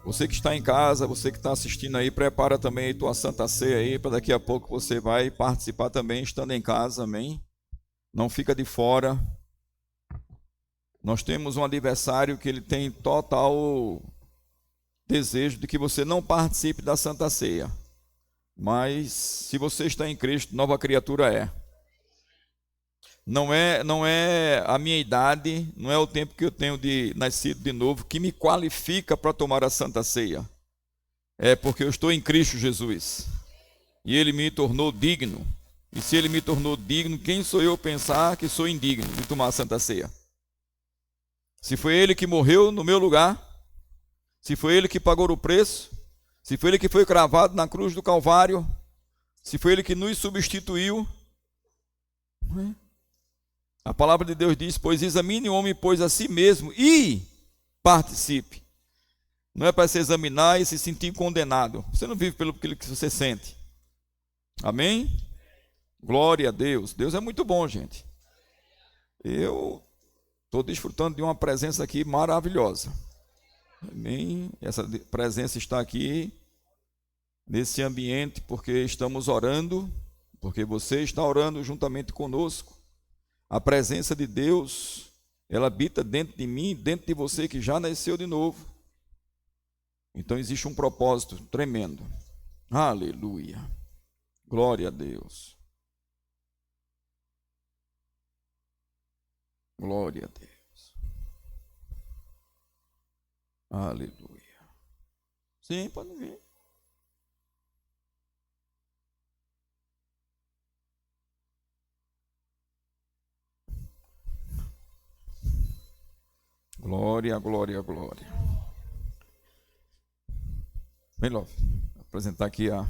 Você que está em casa, você que está assistindo aí, prepara também a tua Santa Ceia aí, para daqui a pouco você vai participar também, estando em casa, amém? Não fica de fora. Nós temos um adversário que ele tem total desejo de que você não participe da Santa Ceia. Mas se você está em Cristo, nova criatura é. Não é a minha idade, não é o tempo que eu tenho de nascido de novo que me qualifica para tomar a Santa Ceia. É porque eu estou em Cristo Jesus. E ele me tornou digno. E se ele me tornou digno, quem sou eu pensar que sou indigno de tomar a Santa Ceia? Se foi ele que morreu no meu lugar, se foi ele que pagou o preço, se foi ele que foi cravado na cruz do Calvário, se foi ele que nos substituiu, a palavra de Deus diz: pois examine o homem, pois a si mesmo, e participe. Não é para se examinar e se sentir condenado. Você não vive pelo que você sente. Amém? Glória a Deus. Deus é muito bom, gente. Eu estou desfrutando de uma presença aqui maravilhosa. Amém? Essa presença está aqui nesse ambiente porque estamos orando, porque você está orando juntamente conosco. A presença de Deus, ela habita dentro de mim, dentro de você que já nasceu de novo. Então existe um propósito tremendo. Aleluia. Glória a Deus. Glória a Deus. Aleluia. Sim, pode vir. Glória, glória, glória. Vem, Love. Apresentar aqui a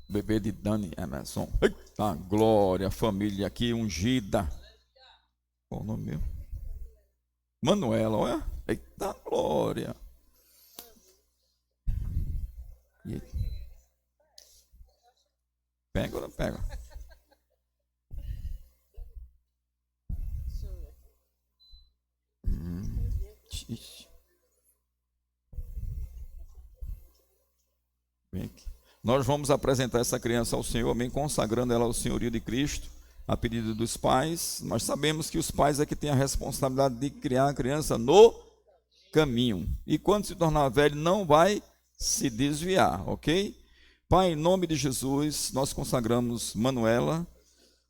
bebê de Dani Emerson. Eita, glória, família aqui ungida. Qual o nome meu? Manuela, olha. Eita, glória. Pega ou não pega? Ixi. Vem aqui. Nós vamos apresentar essa criança ao Senhor, amém, consagrando ela ao senhorio de Cristo, a pedido dos pais. Nós sabemos que os pais é que têm a responsabilidade de criar a criança no caminho. E quando se tornar velho, não vai se desviar, ok? Pai, em nome de Jesus, nós consagramos Manuela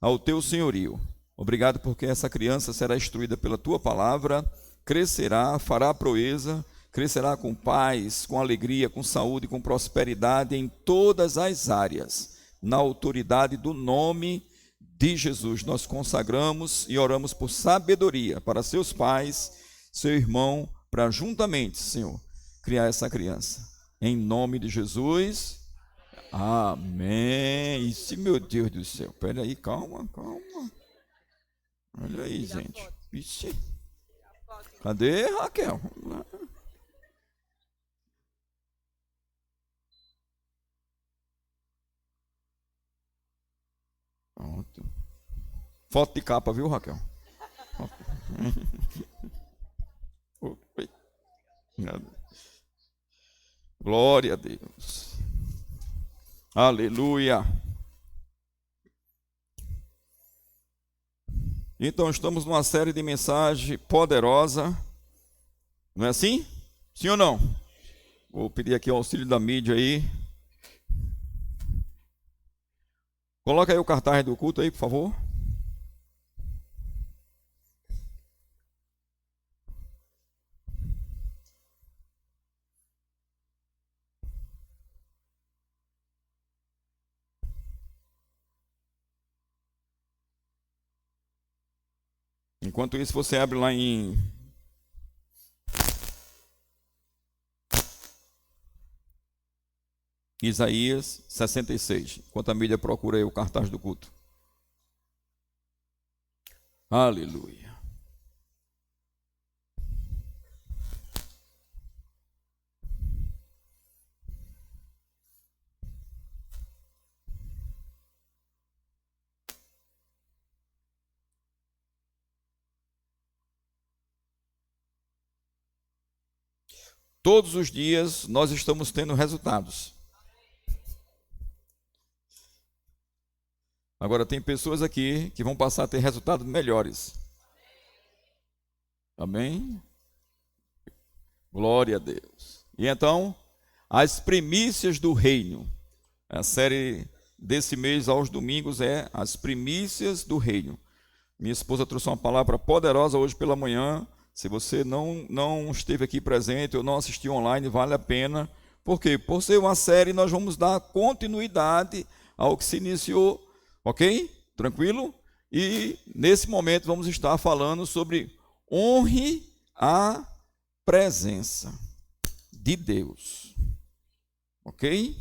ao teu senhorio. Obrigado porque essa criança será instruída pela tua palavra, crescerá, fará proeza, crescerá com paz, com alegria, com saúde, com prosperidade em todas as áreas, na autoridade do nome de Jesus. Nós consagramos e oramos por sabedoria para seus pais, seu irmão, para juntamente, Senhor, criar essa criança. Em nome de Jesus. Amém. Isso, meu Deus do céu. Espera aí, calma, calma. Olha aí, gente. Ixi. Cadê, Raquel? Pronto. Foto de capa, viu, Raquel? Oi. Glória a Deus. Aleluia. Então, estamos numa série de mensagem poderosa. Não é assim? Sim ou não? Vou pedir aqui o auxílio da mídia aí. Coloca aí o cartaz do culto aí, por favor. Enquanto isso, você abre lá em Isaías 66. Enquanto a mídia procura aí o cartaz do culto. Aleluia. todos os dias nós estamos tendo resultados. Agora, tem pessoas aqui que vão passar a ter resultados melhores. Amém? Glória a Deus. E então, as primícias do reino. A série desse mês aos domingos é as primícias do reino. Minha esposa trouxe uma palavra poderosa hoje pela manhã. Se você não esteve aqui presente ou não assistiu online, vale a pena. Por quê? Por ser uma série, nós vamos dar continuidade ao que se iniciou. Ok? Tranquilo? E nesse momento vamos estar falando sobre honre a presença de Deus. Ok?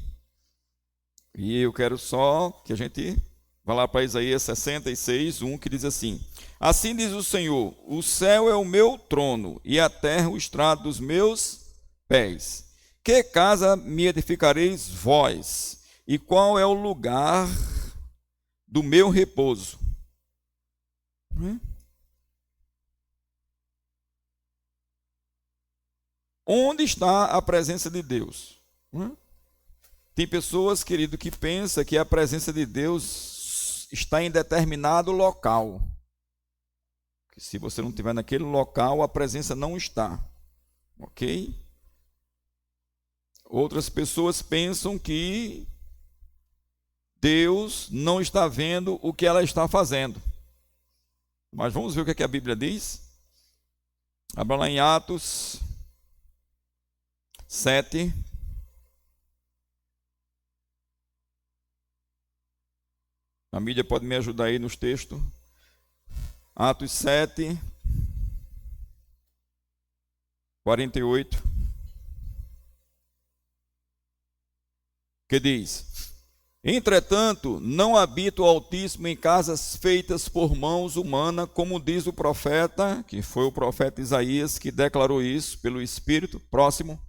E eu quero só que a gente vá lá para Isaías 66, 1, que diz assim: assim diz o Senhor, o céu é o meu trono e a terra o estrado dos meus pés. Que casa me edificareis vós? E qual é o lugar do meu repouso? Onde está a presença de Deus? Tem pessoas, querido, que pensam que a presença de Deus está em determinado local. Que se você não estiver naquele local, a presença não está. Ok? Outras pessoas pensam que Deus não está vendo o que ela está fazendo. Mas vamos ver o que a Bíblia diz? Abra lá em Atos 7. A mídia pode me ajudar aí nos textos. Atos 7, 48. Que diz: entretanto, não habita o Altíssimo em casas feitas por mãos humanas, como diz o profeta, que foi o profeta Isaías que declarou isso pelo Espírito. Próximo.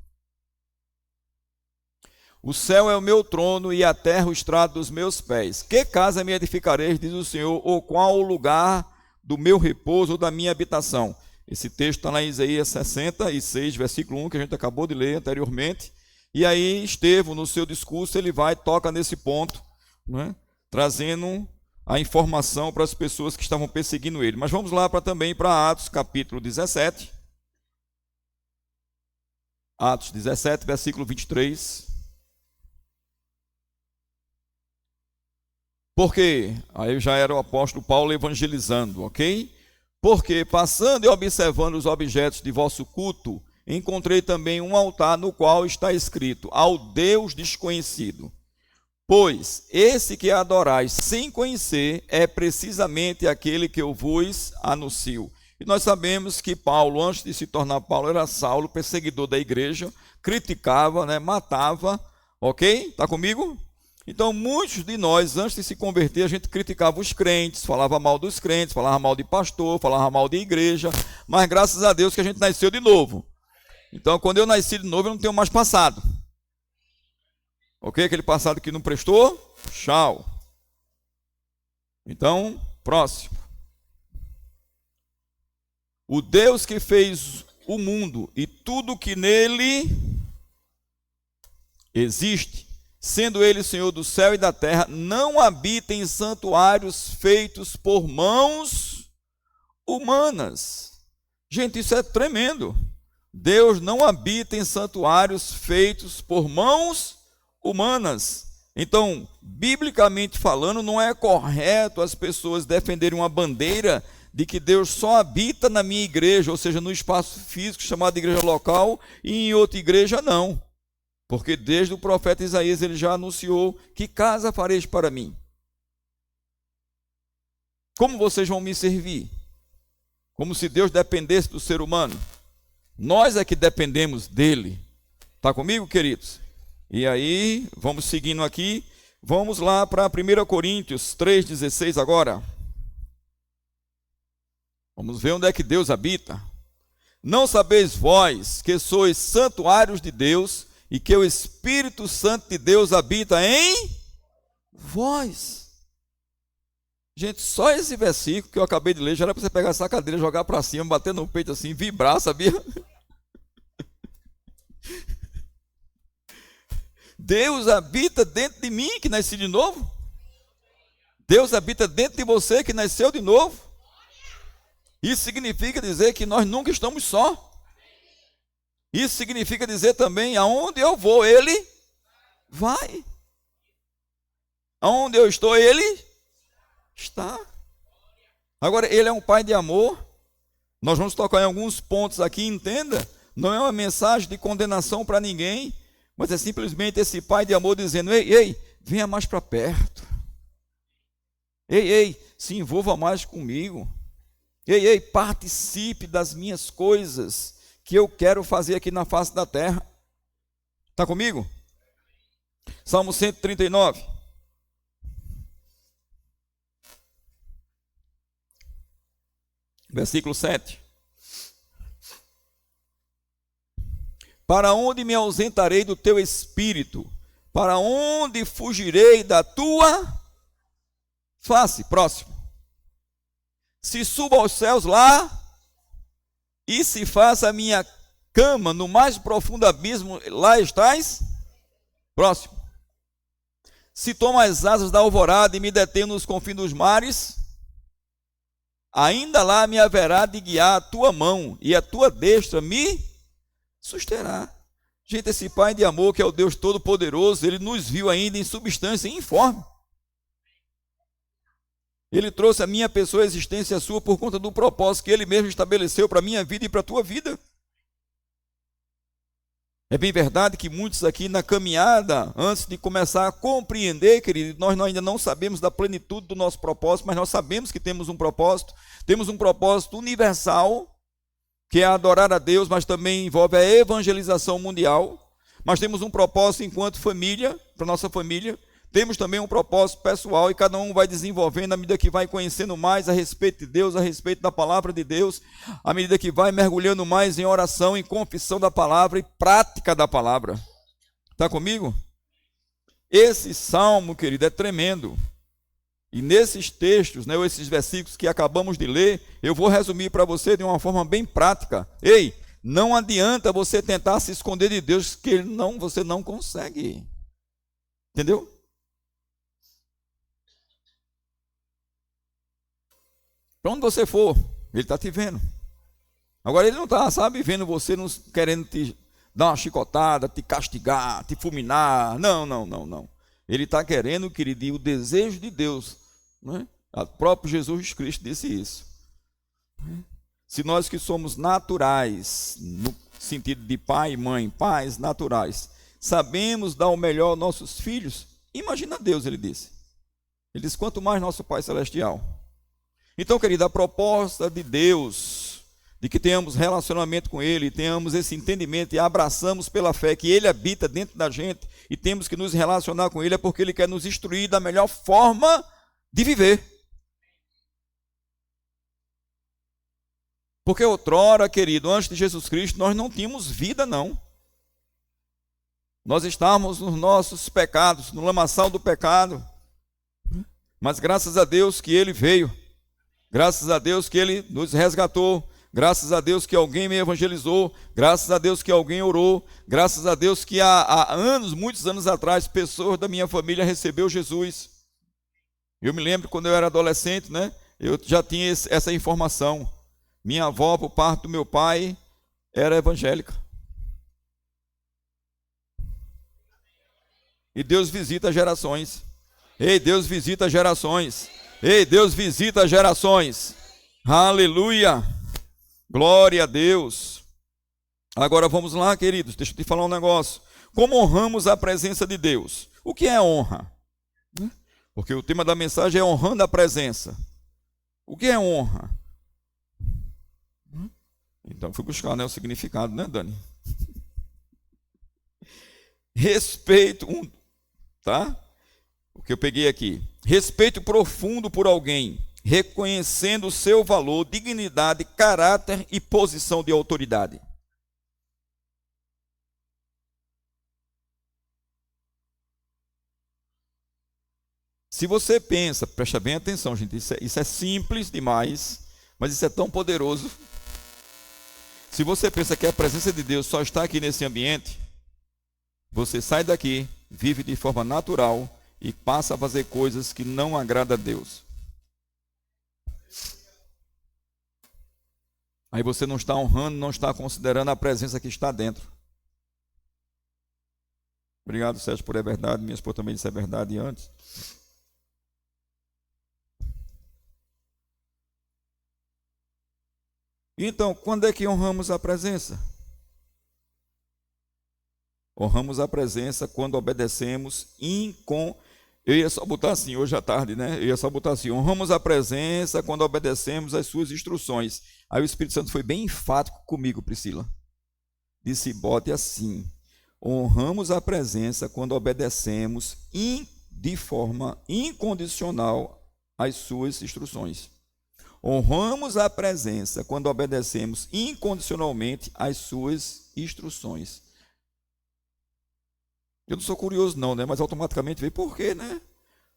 O céu é o meu trono e a terra o estrado dos meus pés. Que casa me edificareis, diz o Senhor, ou qual o lugar do meu repouso ou da minha habitação? Esse texto está lá em Isaías 66, versículo 1, que a gente acabou de ler anteriormente. E aí Estevão, no seu discurso, ele toca nesse ponto, trazendo a informação para as pessoas que estavam perseguindo ele. Mas vamos lá também para Atos, capítulo 17. Atos 17, versículo 23. Porque, aí já era o apóstolo Paulo evangelizando, ok? Porque, passando e observando os objetos de vosso culto, encontrei também um altar no qual está escrito: ao Deus desconhecido. Pois esse que adorais sem conhecer é precisamente aquele que eu vos anuncio. E nós sabemos que Paulo, antes de se tornar Paulo, era Saulo, perseguidor da igreja, criticava, matava, ok? Está comigo? Então, muitos de nós, antes de se converter, a gente criticava os crentes, falava mal dos crentes, falava mal de pastor, falava mal de igreja, mas graças a Deus que a gente nasceu de novo. Então, quando eu nasci de novo, eu não tenho mais passado. Ok? Aquele passado que não prestou, tchau. Então, próximo. O Deus que fez o mundo e tudo que nele existe, sendo ele Senhor do céu e da terra, não habita em santuários feitos por mãos humanas. Gente, isso é tremendo. Deus não habita em santuários feitos por mãos humanas. Então, biblicamente falando, não é correto as pessoas defenderem uma bandeira de que Deus só habita na minha igreja, ou seja, no espaço físico chamado igreja local, e em outra igreja não. Porque desde o profeta Isaías ele já anunciou: que casa fareis para mim? Como vocês vão me servir? Como se Deus dependesse do ser humano. Nós é que dependemos dele. Está comigo, queridos? E aí, vamos seguindo aqui. Vamos lá para 1 Coríntios 3,16 agora. Vamos ver onde é que Deus habita. Não sabeis vós que sois santuários de Deus e que o Espírito Santo de Deus habita em vós? Gente, só esse versículo que eu acabei de ler já era para você pegar essa cadeira, jogar para cima, bater no peito assim, vibrar, sabia? Deus habita dentro de mim, que nasci de novo. Deus habita dentro de você, que nasceu de novo. Isso significa dizer que nós nunca estamos só. Isso significa dizer também, aonde eu vou, Ele vai. Aonde eu estou, Ele está. Agora, Ele é um Pai de amor. Nós vamos tocar em alguns pontos aqui, entenda. Não é uma mensagem de condenação para ninguém, mas é simplesmente esse Pai de amor dizendo: ei, ei, venha mais para perto. Ei, ei, se envolva mais comigo. Ei, ei, participe das minhas coisas que eu quero fazer aqui na face da terra. Está comigo? Salmo 139. Versículo 7. Para onde me ausentarei do teu espírito? Para onde fugirei da tua face? Próximo. Se suba aos céus lá, e se faça a minha cama no mais profundo abismo, lá estás? Próximo. Se tomo as asas da alvorada e me detenho nos confins dos mares, ainda lá me haverá de guiar a tua mão, e a tua destra me susterá. Gente, esse Pai de amor, que é o Deus Todo-Poderoso, Ele nos viu ainda em substância informe. Ele trouxe a minha pessoa, a existência sua, por conta do propósito que Ele mesmo estabeleceu para a minha vida e para a tua vida. É bem verdade que muitos aqui na caminhada, antes de começar a compreender, querido, nós ainda não sabemos da plenitude do nosso propósito, mas nós sabemos que temos um propósito universal, que é adorar a Deus, mas também envolve a evangelização mundial. Mas temos um propósito enquanto família, para nossa família. Temos também um propósito pessoal, e cada um vai desenvolvendo à medida que vai conhecendo mais a respeito de Deus, a respeito da palavra de Deus, à medida que vai mergulhando mais em oração, em confissão da palavra e prática da palavra. Está comigo? Esse salmo, querido, é tremendo. E nesses textos, ou esses versículos que acabamos de ler, eu vou resumir para você de uma forma bem prática. Ei, não adianta você tentar se esconder de Deus, que você não consegue. Entendeu? Para onde você for, Ele está te vendo. Agora, Ele não está, vendo você, querendo te dar uma chicotada, te castigar, te fulminar. Não. Ele está querendo, querido, o desejo de Deus. Né? O próprio Jesus Cristo disse isso. Se nós que somos naturais, no sentido de pai e mãe, pais naturais, sabemos dar o melhor aos nossos filhos, imagina Deus, Ele disse. Ele disse, quanto mais nosso Pai Celestial. Então, querido, a proposta de Deus, de que tenhamos relacionamento com Ele, tenhamos esse entendimento e abraçamos pela fé que Ele habita dentro da gente e temos que nos relacionar com Ele, é porque Ele quer nos instruir da melhor forma de viver. Porque outrora, querido, antes de Jesus Cristo, nós não tínhamos vida, não. Nós estávamos nos nossos pecados, no lamaçal do pecado. Mas graças a Deus que Ele veio. Graças a Deus que Ele nos resgatou, graças a Deus que alguém me evangelizou, graças a Deus que alguém orou, graças a Deus que há anos, muitos anos atrás, pessoas da minha família recebeu Jesus. Eu me lembro quando eu era adolescente, eu já tinha essa informação. Minha avó, por parte do meu pai, era evangélica. E Deus visita gerações. Ei, Deus visita gerações. Ei, Deus visita gerações. Aleluia. Glória a Deus. Agora vamos lá, queridos. Deixa eu te falar um negócio. Como honramos a presença de Deus? O que é honra? Porque o tema da mensagem é honrando a presença. O que é honra? Então fui buscar, o significado, Dani? Respeito, tá? O que eu peguei aqui. Respeito profundo por alguém, reconhecendo o seu valor, dignidade, caráter e posição de autoridade. Se você pensa, presta bem atenção, gente, isso é simples demais, mas isso é tão poderoso. Se você pensa que a presença de Deus só está aqui nesse ambiente, você sai daqui, vive de forma natural e passa a fazer coisas que não agradam a Deus. Aí você não está honrando, não está considerando a presença que está dentro. Obrigado, Sérgio, por é verdade. Minha esposa também disse é verdade antes. Então, quando é que honramos a presença? Honramos a presença quando obedecemos Eu ia só botar assim, hoje à tarde, né? Eu ia só botar assim, honramos a presença quando obedecemos às suas instruções. Aí o Espírito Santo foi bem enfático comigo, Priscila. Disse, bote assim, honramos a presença quando obedecemos de forma incondicional às suas instruções. Honramos a presença quando obedecemos incondicionalmente às suas instruções. Eu não sou curioso não, né? Mas automaticamente veio, por quê, né?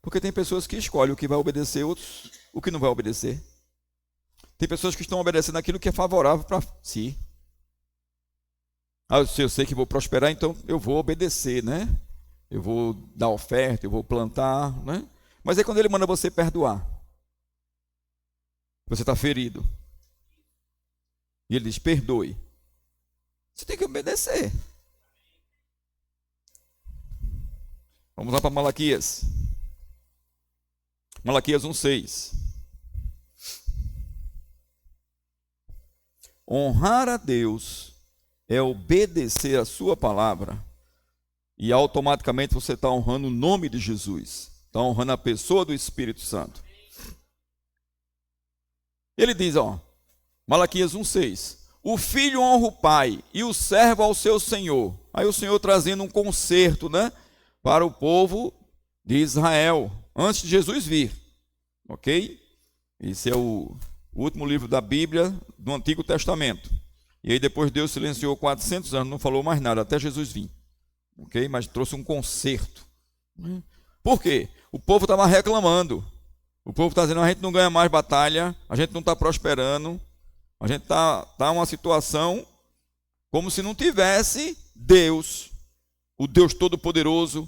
Porque tem pessoas que escolhem o que vai obedecer, outros o que não vai obedecer. Tem pessoas que estão obedecendo aquilo que é favorável para si. Se eu sei que vou prosperar, então eu vou obedecer, né? Eu vou dar oferta, eu vou plantar, né? Mas é quando ele manda você perdoar. Você está ferido. E ele diz, perdoe. Você tem que obedecer. Vamos lá para Malaquias. Malaquias 1,6. Honrar a Deus é obedecer a sua palavra. E automaticamente você está honrando o nome de Jesus. Está honrando a pessoa do Espírito Santo. Ele diz, Malaquias 1,6. O filho honra o pai e o servo ao seu senhor. Aí o Senhor trazendo um conserto, né? Para o povo de Israel, antes de Jesus vir, ok? Esse é o último livro da Bíblia do Antigo Testamento. E aí depois Deus silenciou 400 anos, não falou mais nada, até Jesus vir, ok? Mas trouxe um conserto. Por quê? O povo estava reclamando, o povo está dizendo, a gente não ganha mais batalha, a gente não está prosperando, a gente está numa situação como se não tivesse Deus, o Deus Todo-Poderoso,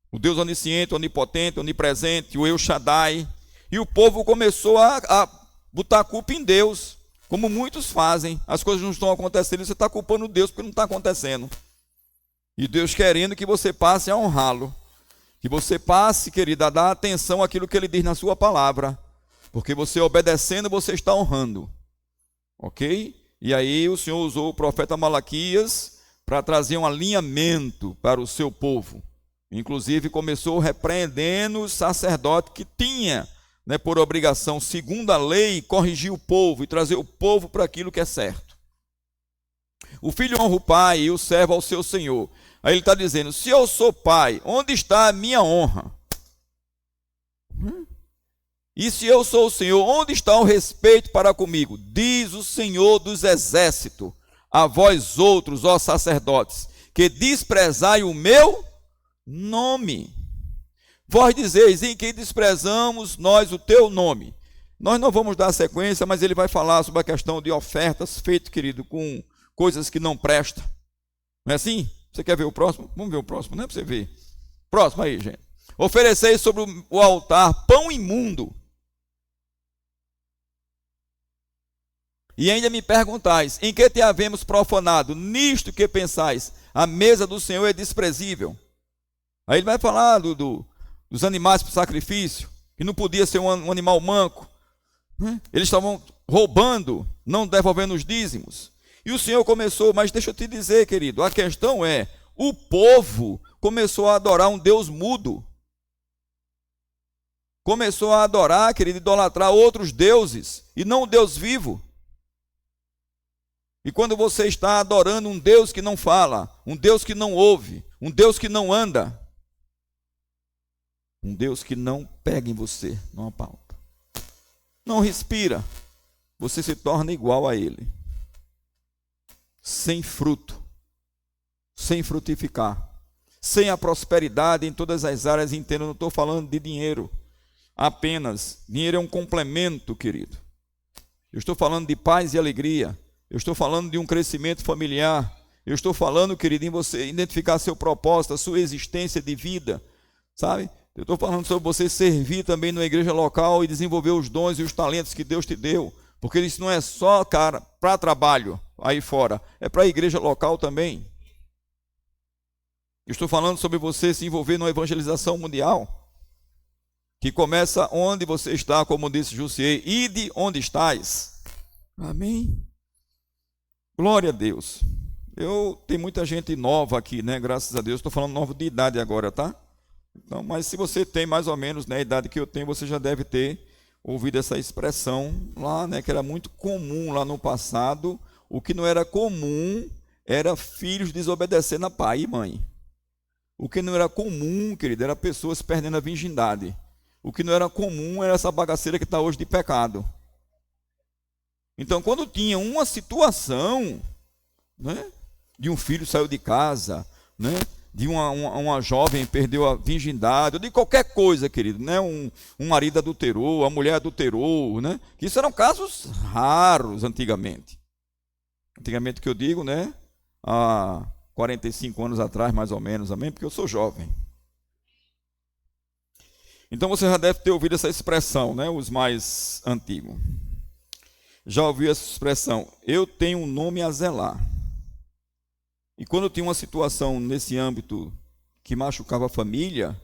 o Deus onisciente, onipotente, onipresente, o El Shaddai. E o povo começou a botar a culpa em Deus, como muitos fazem. As coisas não estão acontecendo e você está culpando Deus porque não está acontecendo. E Deus querendo que você passe a honrá-lo. Que você passe, querida, a dar atenção àquilo que Ele diz na sua palavra. Porque você obedecendo, você está honrando. Ok? E aí o Senhor usou o profeta Malaquias para trazer um alinhamento para o seu povo. Inclusive começou repreendendo o sacerdote que tinha, né, por obrigação, segundo a lei, corrigir o povo e trazer o povo para aquilo que é certo. O filho honra o pai e o servo ao seu senhor. Aí ele está dizendo, se eu sou pai, onde está a minha honra? E se eu sou o Senhor, onde está o respeito para comigo? Diz o Senhor dos exércitos. A vós outros, ó sacerdotes, que desprezai o meu nome. Vós dizeis, em que desprezamos nós o teu nome? Nós não vamos dar sequência, mas ele vai falar sobre a questão de ofertas feitas, querido, com coisas que não prestam. Não é assim? Você quer ver o próximo? Vamos ver o próximo, não é para você ver. Próximo aí, gente. Ofereceis sobre o altar pão imundo. E ainda me perguntais, em que te havemos profanado? Nisto que pensais, a mesa do Senhor é desprezível. Aí ele vai falar dos animais para sacrifício, que não podia ser um animal manco. Eles estavam roubando, não devolvendo os dízimos. E o Senhor começou, mas deixa eu te dizer, querido, a questão é, o povo começou a adorar um Deus mudo. Começou a adorar, querido, idolatrar outros deuses, e não o Deus vivo. E quando você está adorando um Deus que não fala, um Deus que não ouve, um Deus que não anda, um Deus que não pega em você, não apalpa, não respira, você se torna igual a Ele. Sem fruto, sem frutificar, sem a prosperidade em todas as áreas inteiras. Não estou falando de dinheiro apenas. Dinheiro é um complemento, querido. Eu estou falando de paz e alegria. Eu estou falando de um crescimento familiar. Eu estou falando, querido, em você identificar seu propósito, a sua existência de vida, sabe? Eu estou falando sobre você servir também na igreja local e desenvolver os dons e os talentos que Deus te deu. Porque isso não é só, cara, para trabalho aí fora, é para a igreja local também. Eu estou falando sobre você se envolver numa evangelização mundial, que começa onde você está, como disse Jussier, ide onde estás. Amém? Glória a Deus. Eu tenho muita gente nova aqui, né? Graças a Deus. Estou falando novo de idade agora, tá? Então, mas se você tem mais ou menos, né, a idade que eu tenho, você já deve ter ouvido essa expressão lá, né? Que era muito comum lá no passado. O que não era comum era filhos desobedecendo a pai e mãe. O que não era comum, querido, era pessoas perdendo a virgindade. O que não era comum era essa bagaceira que está hoje de pecado. Então, quando tinha uma situação, né, de um filho saiu de casa, né, de uma jovem perdeu a virgindade, ou de qualquer coisa, querido, né, um marido adulterou, a mulher adulterou, né, que isso eram casos raros antigamente. Antigamente que eu digo, né, há 45 anos atrás, mais ou menos, amém? Porque eu sou jovem. Então você já deve ter ouvido essa expressão, né? Os mais antigos. Já ouviu essa expressão? Eu tenho um nome a zelar. E quando tinha uma situação nesse âmbito que machucava a família,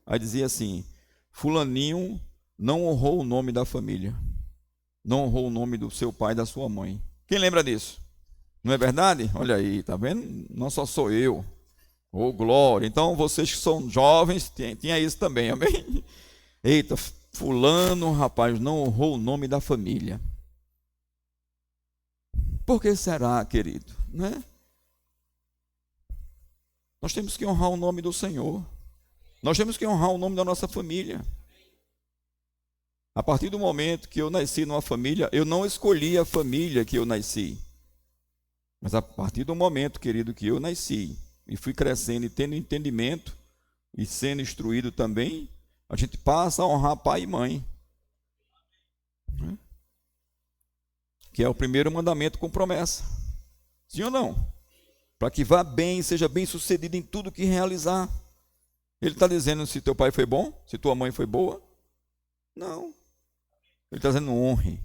aí dizia assim: fulaninho não honrou o nome da família. Não honrou o nome do seu pai e da sua mãe. Quem lembra disso? Não é verdade? Olha aí, tá vendo? Não só sou eu. Oh, glória. Então, vocês que são jovens, tinha isso também, amém? Eita, fulano, rapaz, não honrou o nome da família. Por que será, querido? Né? Nós temos que honrar o nome do Senhor. Nós temos que honrar o nome da nossa família. A partir do momento que eu nasci numa família, eu não escolhi a família que eu nasci. Mas a partir do momento, querido, que eu nasci e fui crescendo e tendo entendimento e sendo instruído também, a gente passa a honrar pai e mãe. Que é o primeiro mandamento com promessa. Sim ou não? Para que vá bem, seja bem sucedido em tudo que realizar. Ele está dizendo se teu pai foi bom, se tua mãe foi boa. Não. Ele está dizendo honre.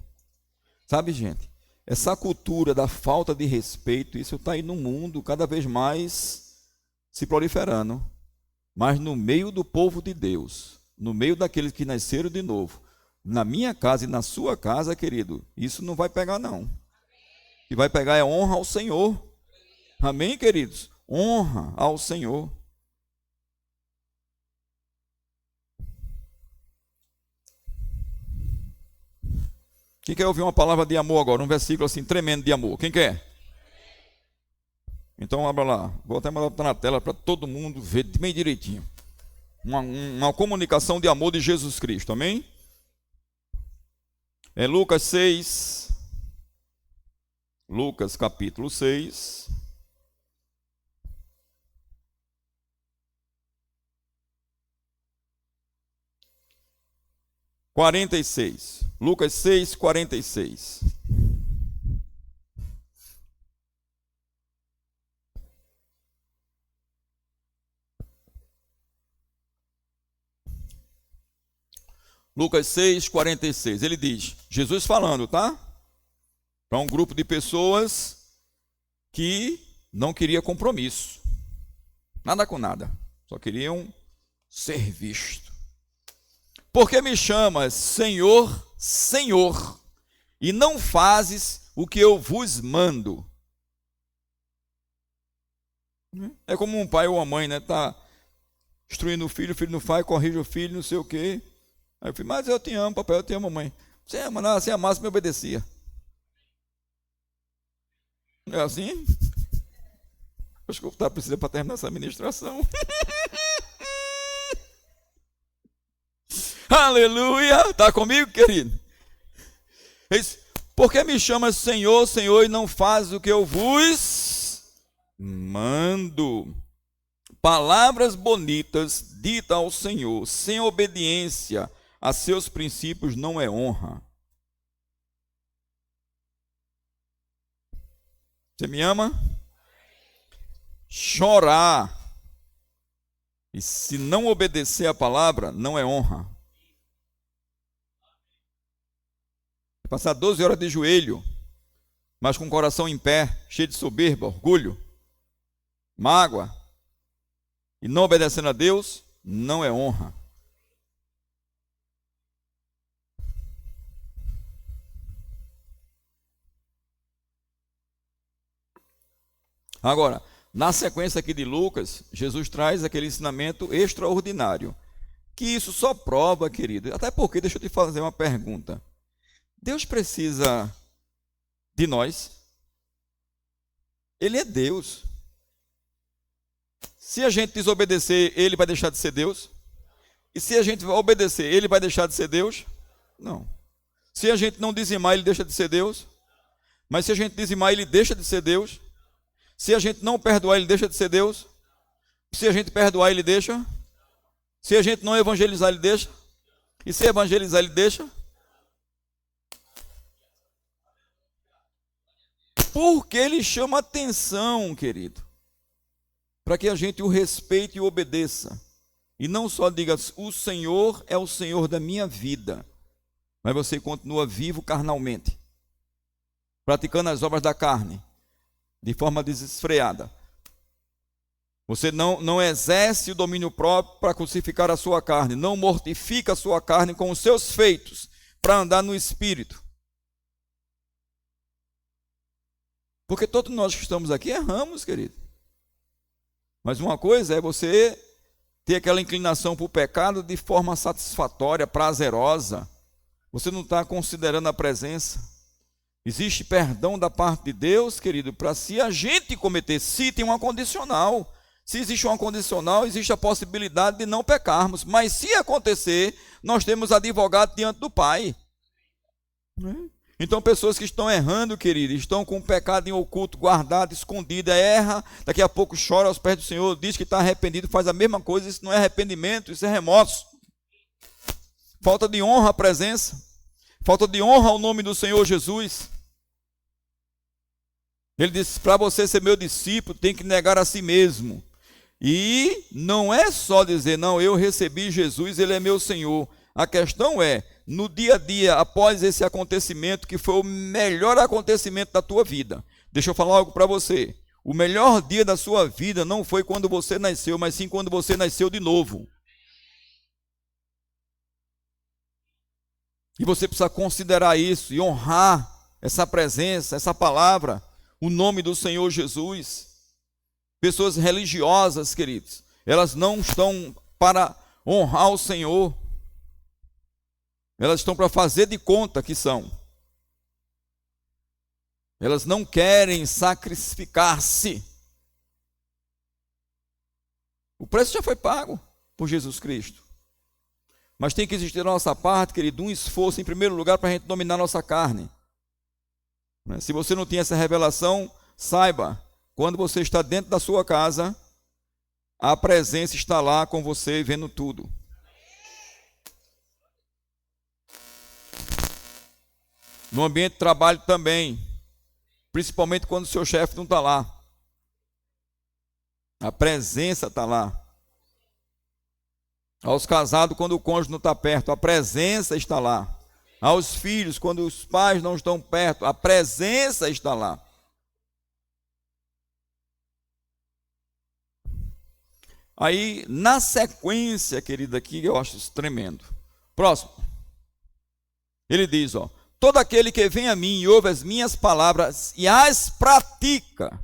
Sabe, gente? Essa cultura da falta de respeito, isso está aí no mundo cada vez mais se proliferando. Mas no meio do povo de Deus, no meio daqueles que nasceram de novo, na minha casa e na sua casa, querido, isso não vai pegar não. O que vai pegar é honra ao Senhor. Amém, queridos? Honra ao Senhor. Quem quer ouvir uma palavra de amor agora? Um versículo assim tremendo de amor. Quem quer? Então abra lá. Vou até mandar na tela para todo mundo ver bem direitinho. Uma comunicação de amor de Jesus Cristo. Amém? É Lucas 6. Lucas capítulo 6. Lucas 6, 46. Lucas 6, 46. Ele diz, Jesus falando, tá? Para um grupo de pessoas que não queria compromisso. Nada com nada. Só queriam ser visto. Por que me chamas Senhor, Senhor, e não fazes o que eu vos mando? É como um pai ou uma mãe, né? Tá instruindo o filho não faz, corrige o filho, não sei o quê. Aí eu falei, mas eu te amo, papai, eu te amo, mamãe. Você ama, não, se amasse, me obedecia. Não é assim? Acho que eu estava precisando para terminar essa ministração. Aleluia! Está comigo, querido? Por que me chamas Senhor, Senhor, e não faz o que eu vos mando? Palavras bonitas ditas ao Senhor, sem obediência a seus princípios, não é honra. Você me ama? Chorar. E se não obedecer a palavra, não é honra. Passar 12 horas de joelho, mas com o coração em pé, cheio de soberba, orgulho, mágoa, e não obedecendo a Deus, não é honra. Agora, na sequência aqui de Lucas, Jesus traz aquele ensinamento extraordinário, que isso só prova, querido, até porque, deixa eu te fazer uma pergunta, Deus precisa de nós? Ele é Deus. Se a gente desobedecer, ele vai deixar de ser Deus? E se a gente obedecer, ele vai deixar de ser Deus? Não. Se a gente não dizimar, ele deixa de ser Deus? Mas se a gente dizimar, ele deixa de ser Deus? Se a gente não perdoar, ele deixa de ser Deus? Se a gente perdoar, ele deixa? Se a gente não evangelizar, ele deixa? E se evangelizar, ele deixa? Porque ele chama atenção, querido, para que a gente o respeite e o obedeça. E não só diga, o Senhor é o Senhor da minha vida, mas você continua vivo carnalmente, praticando as obras da carne, de forma desesfreada. Você não exerce o domínio próprio para crucificar a sua carne, não mortifica a sua carne com os seus feitos, para andar no Espírito. Porque todos nós que estamos aqui erramos, querido. Mas uma coisa é você ter aquela inclinação para o pecado de forma satisfatória, prazerosa. Você não está considerando a presença. Existe perdão da parte de Deus, querido, para se a gente cometer, se tem uma condicional. Se existe uma condicional, existe a possibilidade de não pecarmos. Mas se acontecer, nós temos advogado diante do Pai. Então, pessoas que estão errando, querido, estão com o pecado em oculto, guardado, escondido, erra, daqui a pouco chora aos pés do Senhor, diz que está arrependido, faz a mesma coisa, isso não é arrependimento, isso é remorso. Falta de honra à presença, falta de honra ao nome do Senhor Jesus. Ele disse, para você ser meu discípulo, tem que negar a si mesmo. E não é só dizer, não, eu recebi Jesus, ele é meu Senhor. A questão é, no dia a dia, após esse acontecimento, que foi o melhor acontecimento da tua vida. Deixa eu falar algo para você. O melhor dia da sua vida não foi quando você nasceu, mas sim quando você nasceu de novo. E você precisa considerar isso e honrar essa presença, essa palavra, o nome do Senhor Jesus. Pessoas religiosas, queridos, elas não estão para honrar o Senhor. Elas estão para fazer de conta que são. Elas não querem sacrificar-se. O preço já foi pago por Jesus Cristo. Mas tem que existir da nossa parte, querido, um esforço, em primeiro lugar, para a gente dominar a nossa carne. Se você não tem essa revelação, saiba, quando você está dentro da sua casa, a presença está lá com você, vendo tudo. No ambiente de trabalho também, principalmente quando o seu chefe não está lá. A presença está lá. Aos casados, quando o cônjuge não está perto, a presença está lá. Aos filhos, quando os pais não estão perto, a presença está lá. Aí, na sequência, querida, aqui eu acho isso tremendo. Próximo. Ele diz, ó, todo aquele que vem a mim e ouve as minhas palavras e as pratica.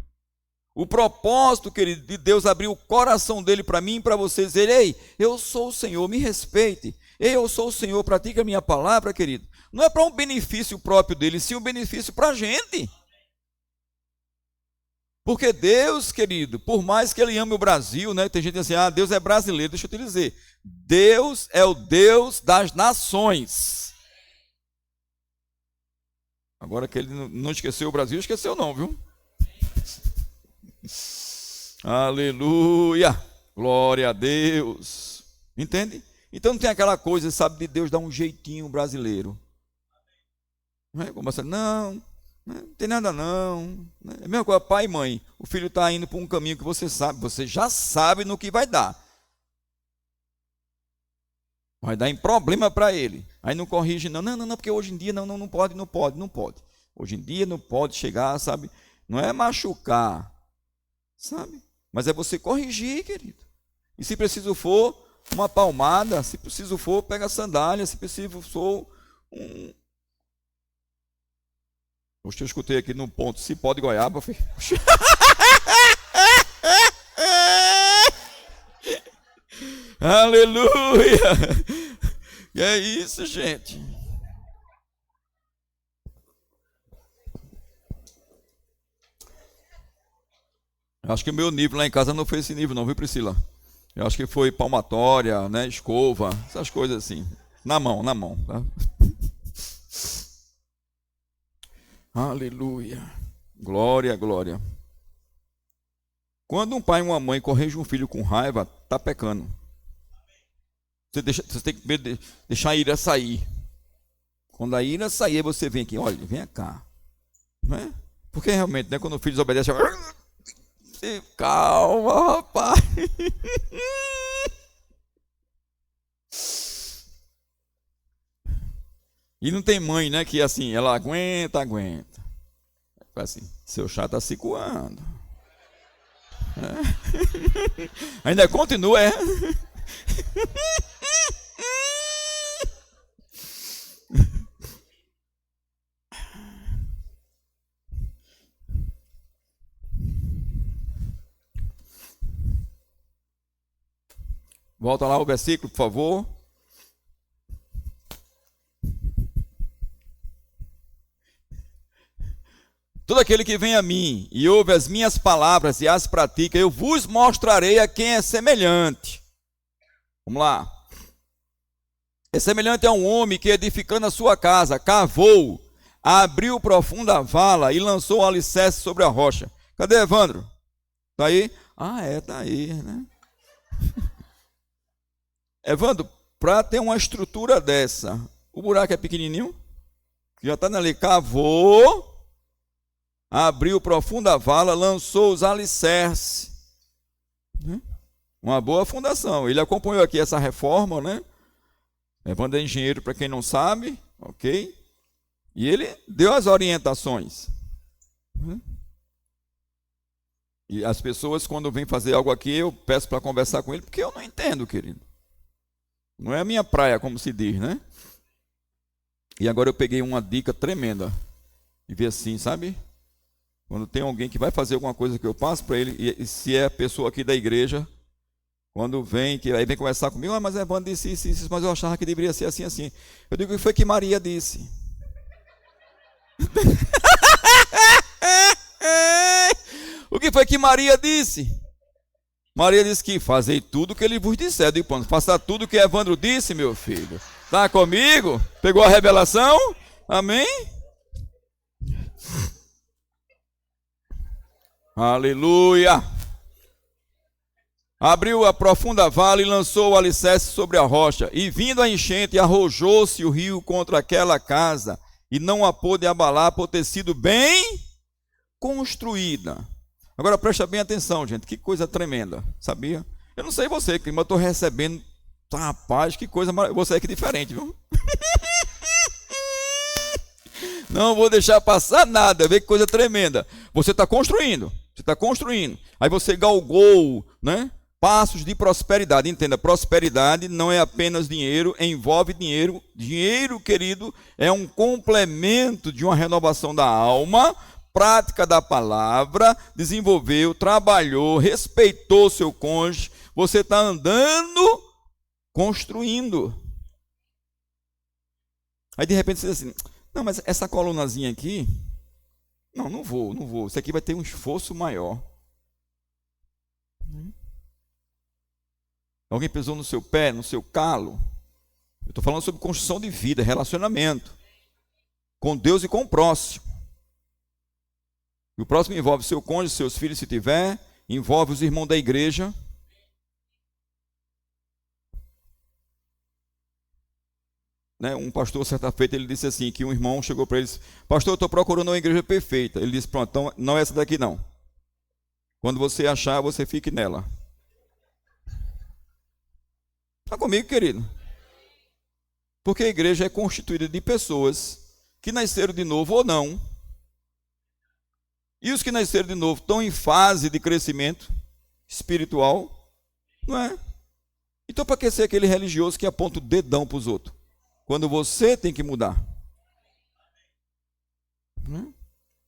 O propósito, querido, de Deus abrir o coração dele para mim e para você, dizer, ei, eu sou o Senhor, me respeite. Ei, eu sou o Senhor, pratica a minha palavra, querido. Não é para um benefício próprio dele, sim um benefício para a gente. Porque Deus, querido, por mais que ele ame o Brasil, né? Tem gente assim, Deus é brasileiro. Deixa eu te dizer, Deus é o Deus das nações. Agora que ele não esqueceu o Brasil, esqueceu não, viu? Aleluia, glória a Deus. Entende? Então não tem aquela coisa, sabe, de Deus dar um jeitinho brasileiro. Não é como assim, não, né? Não tem nada não. Né? É a mesma coisa, pai e mãe. O filho está indo para um caminho que você sabe, você já sabe no que vai dar. Vai dar em problema para ele. Aí não corrige, não, porque hoje em dia não pode. Hoje em dia não pode chegar, sabe? Não é machucar, sabe? Mas é você corrigir, querido. E se preciso for, uma palmada. Se preciso for, pega a sandália. Se preciso for, um... Poxa, eu escutei aqui no ponto, se pode goiaba, filho. Aleluia! Que é isso, gente? Eu acho que o meu nível lá em casa não foi esse nível não, viu, Priscila? Eu acho que foi palmatória, né, escova, essas coisas assim. Na mão, tá? Aleluia. Glória, glória. Quando um pai e uma mãe corrigem um filho com raiva, está pecando. Você tem que deixar a ira sair. Quando a ira sair, você vem aqui, olha, vem cá. Não é? Porque realmente, né, quando o filho desobedece, calma, rapaz. E não tem mãe, né, que assim, ela aguenta. Assim, seu chá está se coando. É. Ainda continua, é? Volta lá o versículo, por favor. Todo aquele que vem a mim e ouve as minhas palavras e as pratica, eu vos mostrarei a quem é semelhante. Vamos lá. É semelhante a um homem que, edificando a sua casa, cavou, abriu profunda vala e lançou o alicerce sobre a rocha. Cadê Evandro? Está aí? Está aí, né? Evandro, para ter uma estrutura dessa, o buraco é pequenininho? Já está ali, cavou, abriu profunda vala, lançou os alicerces. Uma boa fundação. Ele acompanhou aqui essa reforma, né? Evandro é engenheiro, para quem não sabe, ok? E ele deu as orientações. E as pessoas, quando vêm fazer algo aqui, eu peço para conversar com ele, porque eu não entendo, querido. Não é a minha praia, como se diz, né? E agora eu peguei uma dica tremenda. E vi assim, sabe? Quando tem alguém que vai fazer alguma coisa que eu passo para ele, e se é a pessoa aqui da igreja, quando vem, que aí vem conversar comigo, mas Evandro disse isso, mas eu achava que deveria ser assim. Eu digo, o que foi que Maria disse? O que foi que Maria disse? Maria disse que fazei tudo o que ele vos disser. Eu digo, faça tudo o que Evandro disse, meu filho. Está comigo? Pegou a revelação? Amém? Aleluia! Abriu a profunda vala e lançou o alicerce sobre a rocha. E vindo a enchente, arrojou-se o rio contra aquela casa, e não a pôde abalar por ter sido bem construída. Agora presta bem atenção, gente, que coisa tremenda, sabia? Eu não sei você, mas eu estou recebendo, rapaz, que coisa maravilhosa. Você é que diferente, viu? Não vou deixar passar nada, vê que coisa tremenda. Você está construindo. Aí você galgou, né? Passos de prosperidade. Entenda, prosperidade não é apenas dinheiro, envolve dinheiro. Dinheiro, querido, é um complemento de uma renovação da alma, prática da palavra, desenvolveu, trabalhou, respeitou seu cônjuge. Você está andando, construindo. Aí de repente você diz assim, não, mas essa colunazinha aqui, não vou. Isso aqui vai ter um esforço maior. Alguém pisou no seu pé, no seu calo? Eu estou falando sobre construção de vida, relacionamento com Deus e com o próximo. E o próximo envolve seu cônjuge, seus filhos, se tiver, envolve os irmãos da igreja. né, um pastor, certa feita, ele disse assim, que um irmão chegou para ele e disse, pastor, eu estou procurando uma igreja perfeita. Ele disse, pronto, então não é essa daqui não. Quando você achar, você fique nela. Está comigo, querido? Porque a igreja é constituída de pessoas que nasceram de novo ou não. E os que nasceram de novo estão em fase de crescimento espiritual, não é? Então, para que ser aquele religioso que aponta o dedão para os outros? Quando você tem que mudar. Não é?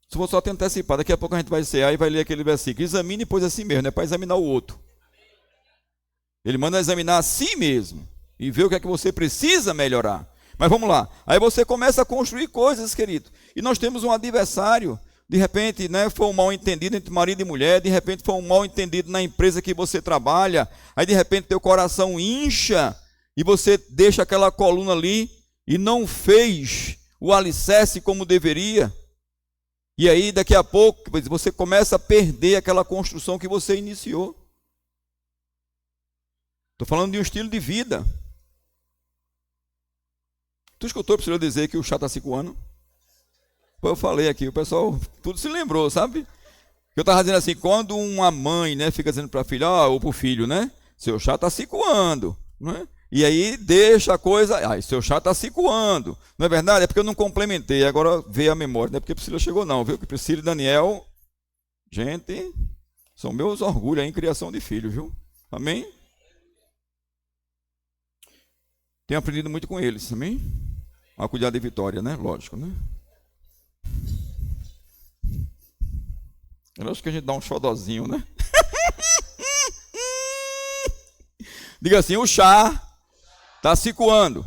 Se for só te antecipar, daqui a pouco a gente vai cear e vai ler aquele versículo. Examine, pois, a si mesmo, não é para examinar o outro. Ele manda examinar a si mesmo e ver o que é que você precisa melhorar. Mas vamos lá. Aí você começa a construir coisas, querido. E nós temos um adversário. De repente, né, foi um mal entendido entre marido e mulher. De repente, foi um mal entendido na empresa que você trabalha. Aí, de repente, teu coração incha e você deixa aquela coluna ali e não fez o alicerce como deveria. E aí, daqui a pouco, você começa a perder aquela construção que você iniciou. Estou falando de um estilo de vida. Tu escutou para o senhor dizer que o chá está 5 anos? Eu falei aqui, o pessoal tudo se lembrou, sabe? Eu estava dizendo assim, quando uma mãe, né, fica dizendo para a filha, ou para o filho, né? Seu chá está 5 anos, né? E aí deixa a coisa, seu chá está 5 anos. Não é verdade? É porque eu não complementei, agora veio a memória, não é porque Priscila chegou não, viu? Que Priscila e Daniel, gente, são meus orgulhos aí em criação de filhos, viu? Amém? Tenho aprendido muito com eles, amém? A cuidar de Vitória, né? Lógico, né? Eu acho que a gente dá um xodozinho, né? Diga assim, o chá está 5 anos.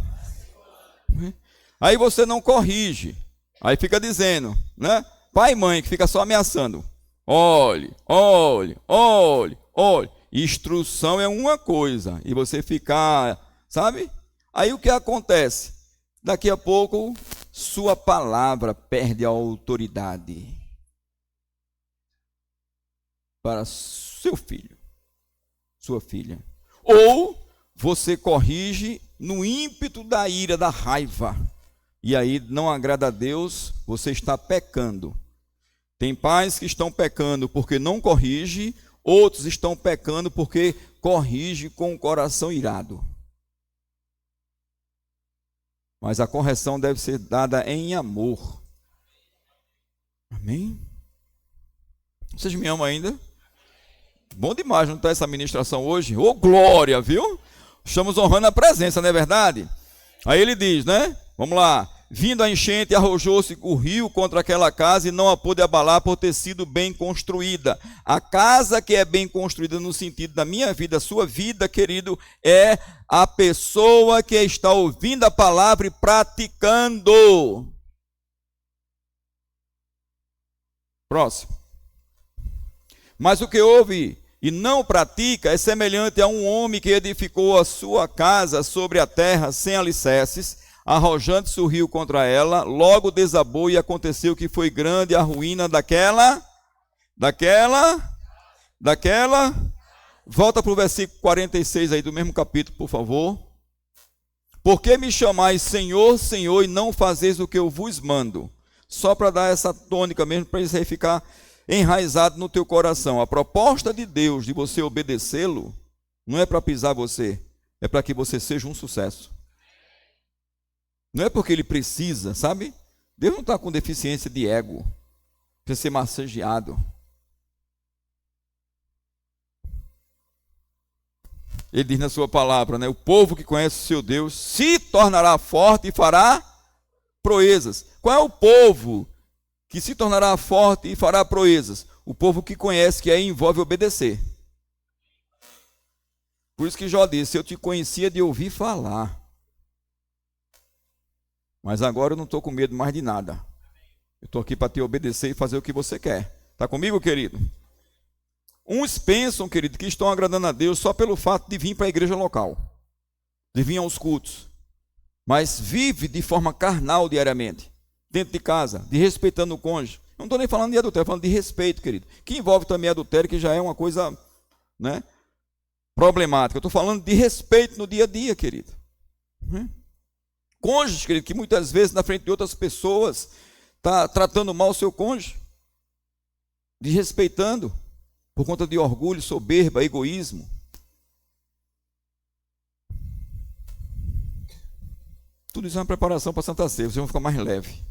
Aí você não corrige. Aí fica dizendo, né? Pai e mãe que fica só ameaçando. Olhe, olhe, olhe, olhe. Instrução é uma coisa. E você ficar, sabe? Aí o que acontece? Daqui a pouco, sua palavra perde a autoridade para seu filho, sua filha. Ou você corrige no ímpeto da ira, da raiva. E aí não agrada a Deus, você está pecando. Tem pais que estão pecando porque não corrige, outros estão pecando porque corrige com o coração irado. Mas a correção deve ser dada em amor. Amém? Vocês me amam ainda? Bom demais, não está essa ministração hoje? Ô, glória, viu? Estamos honrando a presença, não é verdade? Aí ele diz, né? Vamos lá. Vindo a enchente, arrojou-se o rio contra aquela casa e não a pôde abalar por ter sido bem construída. A casa que é bem construída no sentido da minha vida, sua vida, querido, é a pessoa que está ouvindo a palavra e praticando. Próximo. Mas o que ouve e não pratica é semelhante a um homem que edificou a sua casa sobre a terra sem alicerces, arrojando-se o rio contra ela, logo desabou e aconteceu que foi grande a ruína daquela. Volta para o versículo 46 aí do mesmo capítulo, por favor. Por que me chamais Senhor, Senhor, e não fazeis o que eu vos mando? Só para dar essa tônica mesmo, para isso aí ficar enraizado no teu coração. A proposta de Deus de você obedecê-lo não é para pisar você, é para que você seja um sucesso. Não é porque ele precisa, sabe? Deus não está com deficiência de ego, precisa ser massageado. Ele diz na sua palavra, né? O povo que conhece o seu Deus se tornará forte e fará proezas. Qual é o povo que se tornará forte e fará proezas? O povo que conhece, que aí envolve obedecer. Por isso que Jó disse, eu te conhecia de ouvir falar. Mas agora eu não estou com medo mais de nada. Eu estou aqui para te obedecer e fazer o que você quer. Está comigo, querido? Uns pensam, querido, que estão agradando a Deus só pelo fato de vir para a igreja local, de vir aos cultos. Mas vive de forma carnal diariamente, dentro de casa, desrespeitando o cônjuge. Eu não estou nem falando de adultério, estou falando de respeito, querido. Que envolve também adultério, que já é uma coisa, né, problemática. Eu estou falando de respeito no dia a dia, querido. Cônjuge, querido, que muitas vezes na frente de outras pessoas está tratando mal o seu cônjuge, desrespeitando, por conta de orgulho, soberba, egoísmo. Tudo isso é uma preparação para a Santa Ceia, vocês vão ficar mais leve.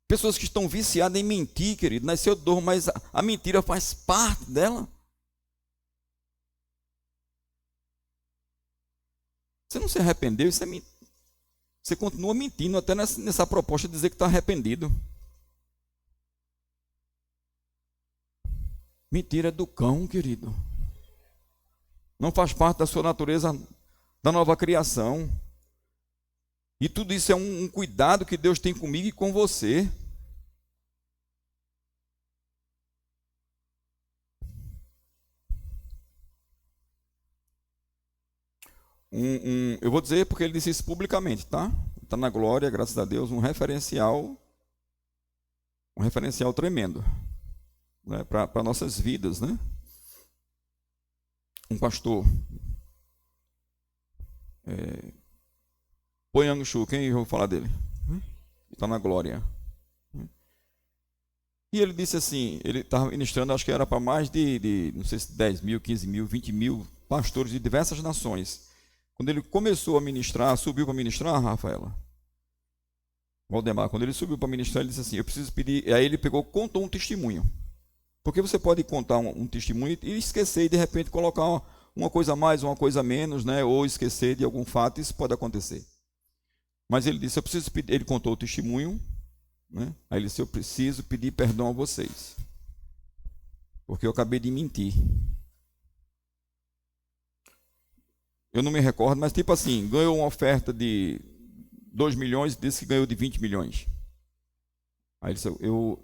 Pessoas que estão viciadas em mentir, querido, nasceu dor, mas a mentira faz parte dela. Você não se arrependeu, isso é mentira. Você continua mentindo até nessa proposta de dizer que está arrependido. Mentira é do cão, querido. Não faz parte da sua natureza da nova criação. E tudo isso é um cuidado que Deus tem comigo e com você. Eu vou dizer porque ele disse isso publicamente, tá? Está na glória, graças a Deus, um referencial tremendo, né? Para nossas vidas, né? Um pastor, Poyang Shu, quem ouviu falar dele? Está na glória. E ele disse assim, ele estava ministrando, acho que era para mais de, não sei se 10 mil, 15 mil, 20 mil pastores de diversas nações. Quando ele começou a ministrar, subiu para ministrar, Rafaela, Valdemar, quando ele subiu para ministrar, ele disse assim, eu preciso pedir, aí ele contou um testemunho. Porque você pode contar um testemunho e esquecer e de repente colocar uma coisa a mais, uma coisa a menos, né? Ou esquecer de algum fato, isso pode acontecer. Mas ele disse, eu preciso pedir, ele contou o testemunho, né? Aí ele disse, eu preciso pedir perdão a vocês, porque eu acabei de mentir. Eu não me recordo, mas tipo assim, ganhou uma oferta de 2 milhões e disse que ganhou de 20 milhões. Aí ele disse, eu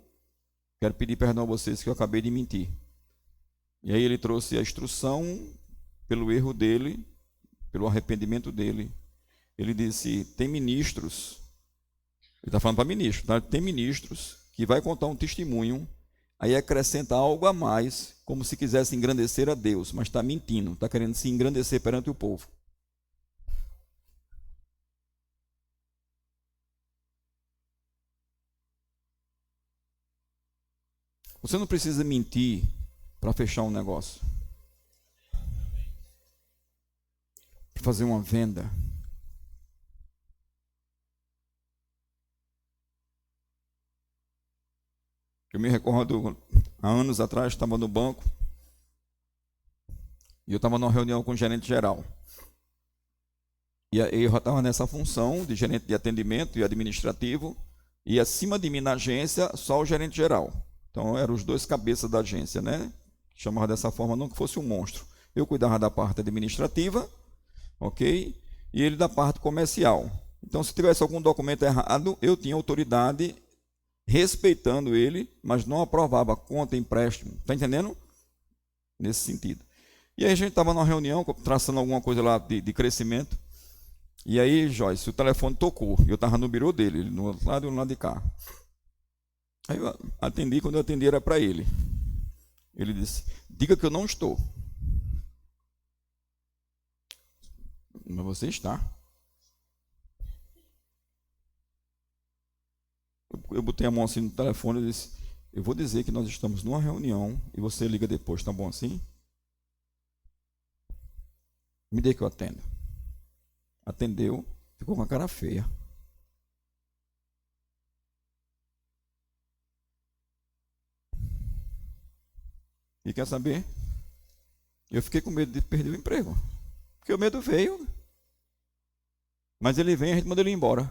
quero pedir perdão a vocês que eu acabei de mentir. E aí ele trouxe a instrução pelo erro dele, pelo arrependimento dele. Ele disse, tem ministros, ele está falando para ministro, tá? Tem ministros que vai contar um testemunho, aí acrescenta algo a mais, como se quisesse engrandecer a Deus, mas está mentindo, está querendo se engrandecer perante o povo. Você não precisa mentir para fechar um negócio, para fazer uma venda. Eu me recordo, há anos atrás, estava no banco e eu estava numa reunião com o gerente geral. E eu já estava nessa função de gerente de atendimento e administrativo, e acima de mim na agência, só o gerente geral. Então, eram os dois cabeças da agência, né? Chamava dessa forma, não que fosse um monstro. Eu cuidava da parte administrativa, ok? E ele da parte comercial. Então, se tivesse algum documento errado, eu tinha autoridade, respeitando ele, mas não aprovava conta, empréstimo. Está entendendo? Nesse sentido. E aí a gente estava numa reunião, traçando alguma coisa lá de crescimento. E aí, Joyce, o telefone tocou. Eu estava no birô dele, ele no outro lado e no lado de cá. Aí eu atendi, quando eu atendi era para ele. Ele disse, diga que eu não estou. Mas você está. Eu botei a mão assim no telefone e disse, eu vou dizer que nós estamos numa reunião e você liga depois, tá bom assim? Me dê que eu atendo. Atendeu, ficou com a cara feia. E quer saber? Eu fiquei com medo de perder o emprego. Porque o medo veio. Mas ele vem e a gente manda ele embora.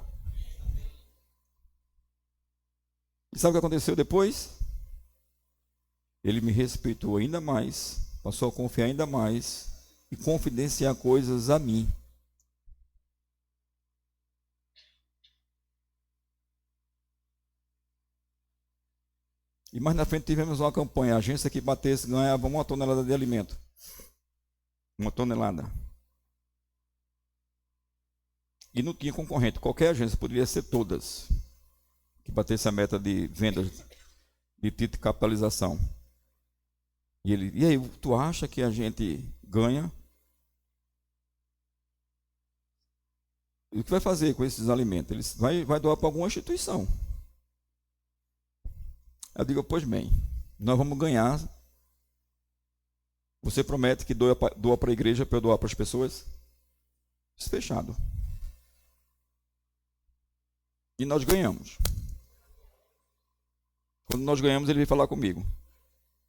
E sabe o que aconteceu depois? Ele me respeitou ainda mais, passou a confiar ainda mais e confidenciar coisas a mim. E mais na frente tivemos uma campanha, a agência que batesse ganhava 1 tonelada de alimento. 1 tonelada. E não tinha concorrente, qualquer agência, poderia ser todas, que batesse a meta de vendas de título de capitalização. E ele, e aí, tu acha que a gente ganha? E o que vai fazer com esses alimentos? Ele vai doar para alguma instituição. Eu digo, pois bem, nós vamos ganhar. Você promete que doa para a igreja para eu doar para as pessoas? Isso fechado. E nós ganhamos. Quando nós ganhamos, ele veio falar comigo.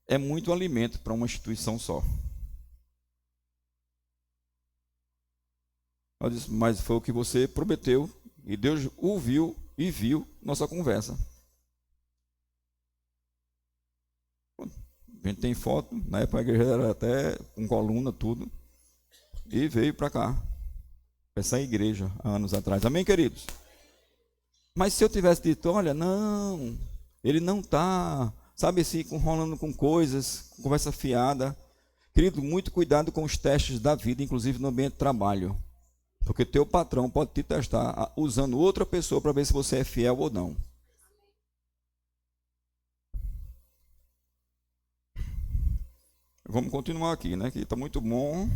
É muito alimento para uma instituição só. Eu disse, mas foi o que você prometeu. E Deus ouviu e viu nossa conversa. A gente tem foto, na época a igreja era até com coluna, tudo. E veio para cá. Essa igreja, há anos atrás. Amém, queridos? Mas se eu tivesse dito, olha, não, ele não está, sabe assim, rolando com coisas, com conversa fiada. Querido, muito cuidado com os testes da vida, inclusive no ambiente de trabalho. Porque teu patrão pode te testar usando outra pessoa para ver se você é fiel ou não. Vamos continuar aqui, né? Que está muito bom.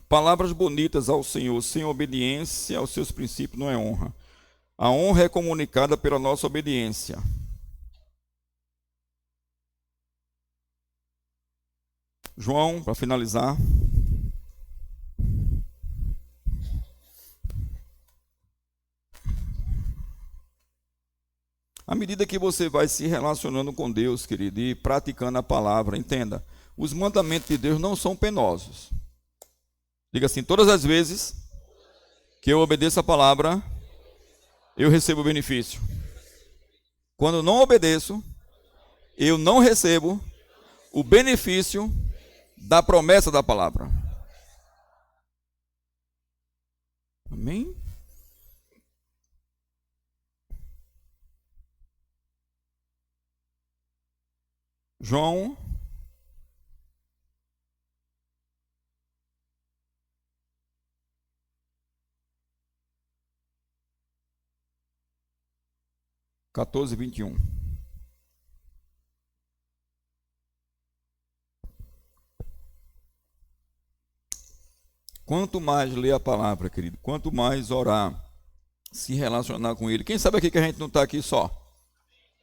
Palavras bonitas ao Senhor, sem obediência aos seus princípios, não é honra. A honra é comunicada pela nossa obediência. João, para finalizar. À medida que você vai se relacionando com Deus, querido, e praticando a palavra, entenda, os mandamentos de Deus não são penosos. Diga assim, todas as vezes que eu obedeço a palavra, eu recebo benefício. Quando não obedeço, eu não recebo o benefício da promessa da palavra. Amém? João 14:21. Quanto mais ler a palavra, querido, quanto mais orar, se relacionar com Ele. Quem sabe aqui que a gente não está aqui só?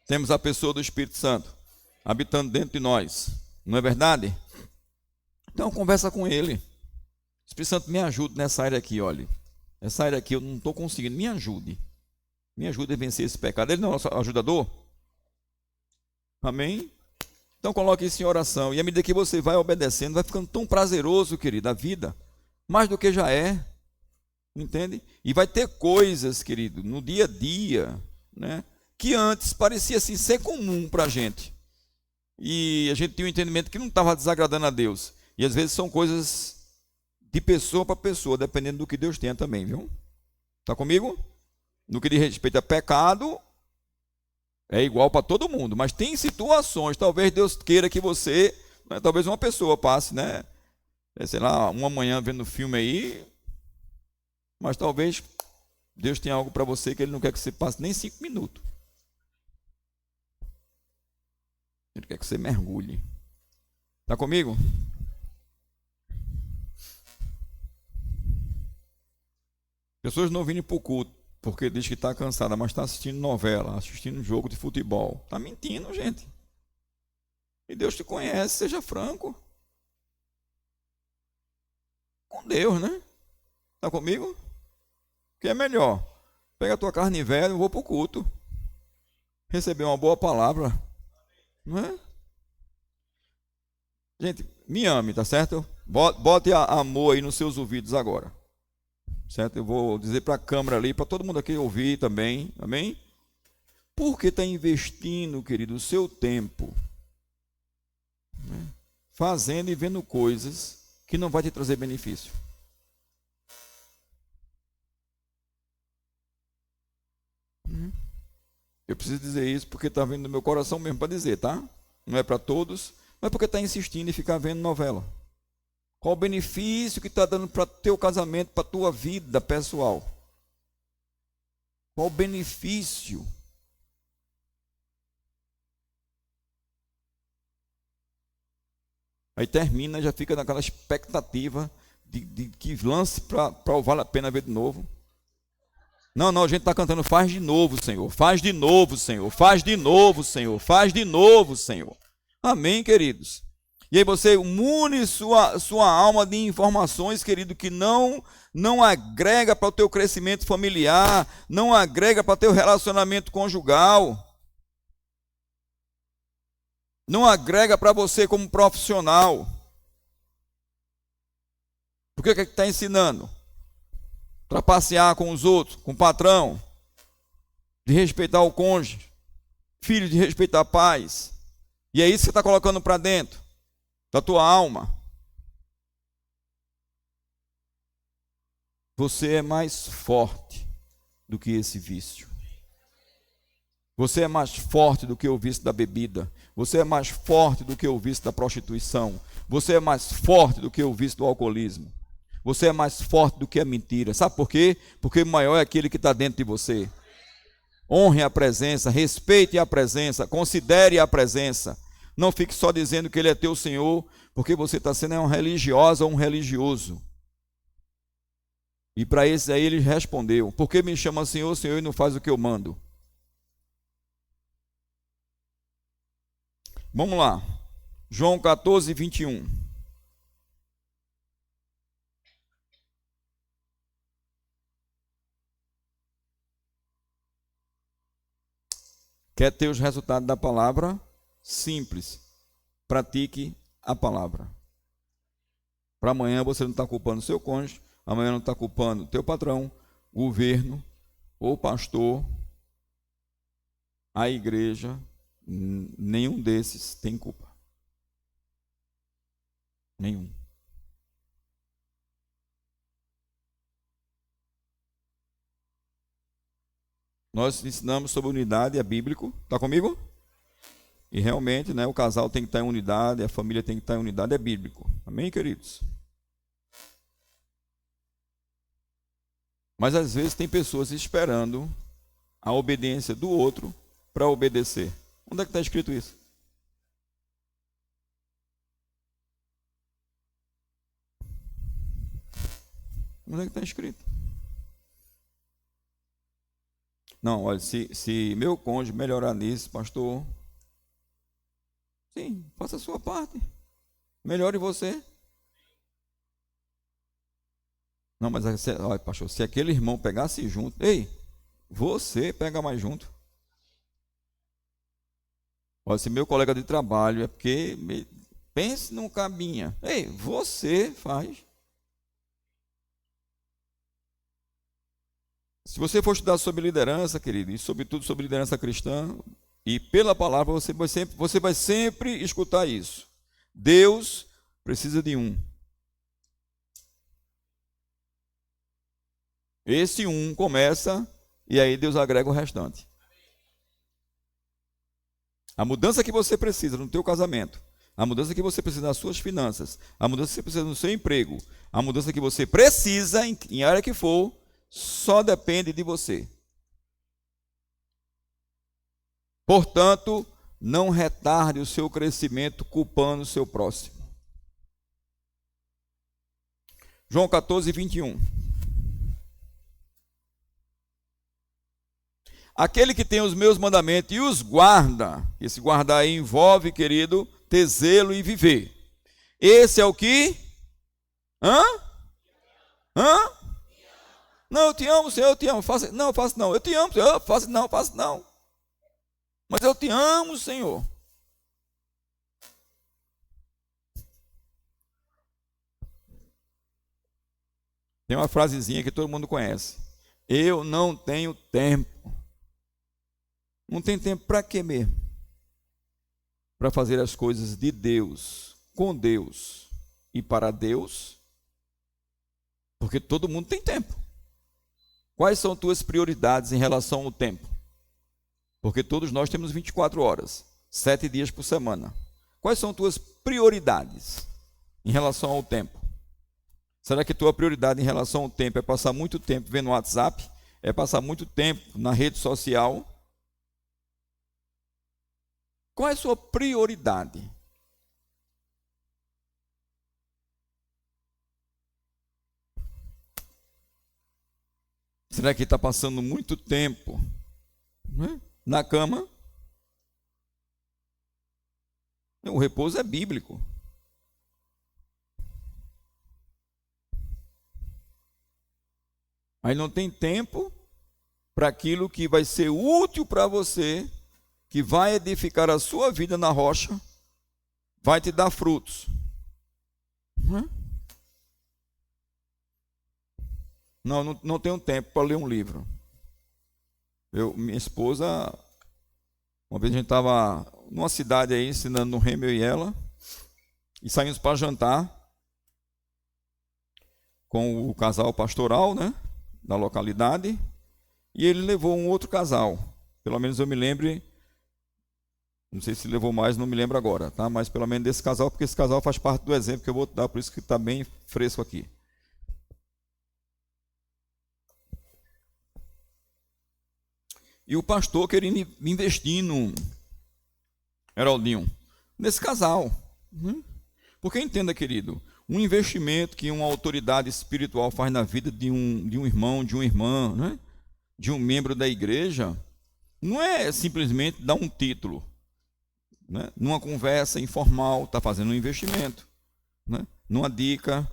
Temos a pessoa do Espírito Santo habitando dentro de nós, não é verdade? Então conversa com Ele. Espírito Santo, me ajude nessa área aqui, olha. Essa área aqui eu não estou conseguindo, me ajude. Me ajude a vencer esse pecado. Ele não é nosso ajudador? Amém? Então coloque isso em oração. E à medida que você vai obedecendo, vai ficando tão prazeroso, querido, a vida. Mais do que já é. Entende? E vai ter coisas, querido, no dia a dia, né, que antes parecia assim, ser comum para a gente. E a gente tinha um entendimento que não estava desagradando a Deus. E às vezes são coisas de pessoa para pessoa, dependendo do que Deus tenha também, viu? Está comigo? No que diz respeito a pecado, é igual para todo mundo. Mas tem situações, talvez Deus queira que você, né, talvez uma pessoa passe, né? Sei lá, uma manhã vendo filme aí, mas talvez Deus tenha algo para você que Ele não quer que você passe nem 5 minutos. Ele quer que você mergulhe. Está comigo? Pessoas não vindo para o culto porque diz que está cansada, mas está assistindo novela, assistindo jogo de futebol. Está mentindo, gente. E Deus te conhece, seja franco. Com Deus, né? Está comigo? O que é melhor? Pega a tua carne velha e vou para o culto. Receber uma boa palavra. Não é? Gente, me ame, tá certo? Bote amor aí nos seus ouvidos agora. Certo? Eu vou dizer para a câmera ali, para todo mundo aqui ouvir também. Amém? Porque está investindo, querido, o seu tempo, né, fazendo e vendo coisas que não vai te trazer benefício. Eu preciso dizer isso porque está vindo do meu coração mesmo para dizer, tá? Não é para todos, mas porque está insistindo em ficar vendo novela. Qual o benefício que está dando para o teu casamento, para a tua vida pessoal? Qual o benefício? Aí termina, já fica naquela expectativa de que lance para vale a pena ver de novo. Não, a gente está cantando, faz de novo, Senhor, faz de novo, Senhor, faz de novo, Senhor, faz de novo, Senhor. Amém, queridos? E aí você mune sua alma de informações, querido, que não agrega para o teu crescimento familiar, não agrega para o teu relacionamento conjugal, não agrega para você como profissional. Por que está ensinando? Trapacear com os outros, com o patrão, de respeitar o cônjuge, filho de respeitar pais. E é isso que você está colocando para dentro da tua alma. Você é mais forte do que esse vício. Você é mais forte do que o vício da bebida. Você é mais forte do que o vício da prostituição. Você é mais forte do que o vício do alcoolismo. Você é mais forte do que a mentira. Sabe por quê? Porque o maior é aquele que está dentro de você. Honre a presença, respeite a presença, considere a presença. Não fique só dizendo que ele é teu Senhor, porque você está sendo uma religiosa ou um religioso. E para esse aí ele respondeu: por que me chama Senhor, Senhor, e não faz o que eu mando? Vamos lá. João 14, 21. Quer ter os resultados da palavra? Simples. Pratique a palavra. Para amanhã você não está culpando o seu cônjuge, amanhã não está culpando o teu patrão, o governo, ou pastor, a igreja. Nenhum desses tem culpa. Nenhum. Nós ensinamos sobre unidade, é bíblico. Está comigo? E realmente, o casal tem que estar em unidade, a família tem que estar em unidade, é bíblico. Amém, queridos? Mas às vezes tem pessoas esperando a obediência do outro para obedecer. Onde é que está escrito isso? Onde é que está escrito? Não, olha, se meu cônjuge melhorar nisso, pastor, sim, faça a sua parte. Melhore você. Não, mas olha, pastor, se aquele irmão pegasse junto, ei, você pega mais junto. Olha, se meu colega de trabalho é porque pense num cabinha, ei, você faz. Se você for estudar sobre liderança, querido, e sobretudo sobre liderança cristã, e pela palavra você vai sempre escutar isso. Deus precisa de um. Esse um começa e aí Deus agrega o restante. A mudança que você precisa no teu casamento, a mudança que você precisa nas suas finanças, a mudança que você precisa no seu emprego, a mudança que você precisa em área que for, só depende de você. Portanto, não retarde o seu crescimento culpando o seu próximo. João 14, 21. Aquele que tem os meus mandamentos e os guarda, esse guardar aí envolve, querido, ter zelo e viver. Esse é o que? Hã? Não, eu te amo, Senhor, eu te amo. Não, eu faço não. Eu te amo, Senhor, eu faço não. Mas eu te amo, Senhor. Tem uma frasezinha que todo mundo conhece. Eu não tenho tempo. Não tem tempo para quê mesmo? Para fazer as coisas de Deus, com Deus e para Deus. Porque todo mundo tem tempo. Quais são tuas prioridades em relação ao tempo? Porque todos nós temos 24 horas, 7 dias por semana. Quais são tuas prioridades em relação ao tempo? Será que tua prioridade em relação ao tempo é passar muito tempo vendo o WhatsApp? É passar muito tempo na rede social? Qual é a sua prioridade? Será que está passando muito tempo, né, na cama? O repouso é bíblico. Aí não tem tempo para aquilo que vai ser útil para você, que vai edificar a sua vida na rocha, vai te dar frutos. Não tenho tempo para ler um livro. Minha esposa, uma vez a gente estava numa cidade aí, ensinando no Remo, eu e ela, e saímos para jantar com o casal pastoral, né, da localidade, e ele levou um outro casal. Pelo menos eu me lembro, não sei se levou mais, não me lembro agora, tá? Mas pelo menos desse casal, porque esse casal faz parte do exemplo que eu vou dar, por isso que está bem fresco aqui. E o pastor querendo investir Heraldinho, nesse casal. Porque entenda, querido, um investimento que uma autoridade espiritual faz na vida de um irmão, de uma irmã, né, de um membro da igreja, não é simplesmente dar um título, né, numa conversa informal, está fazendo um investimento, né, numa dica,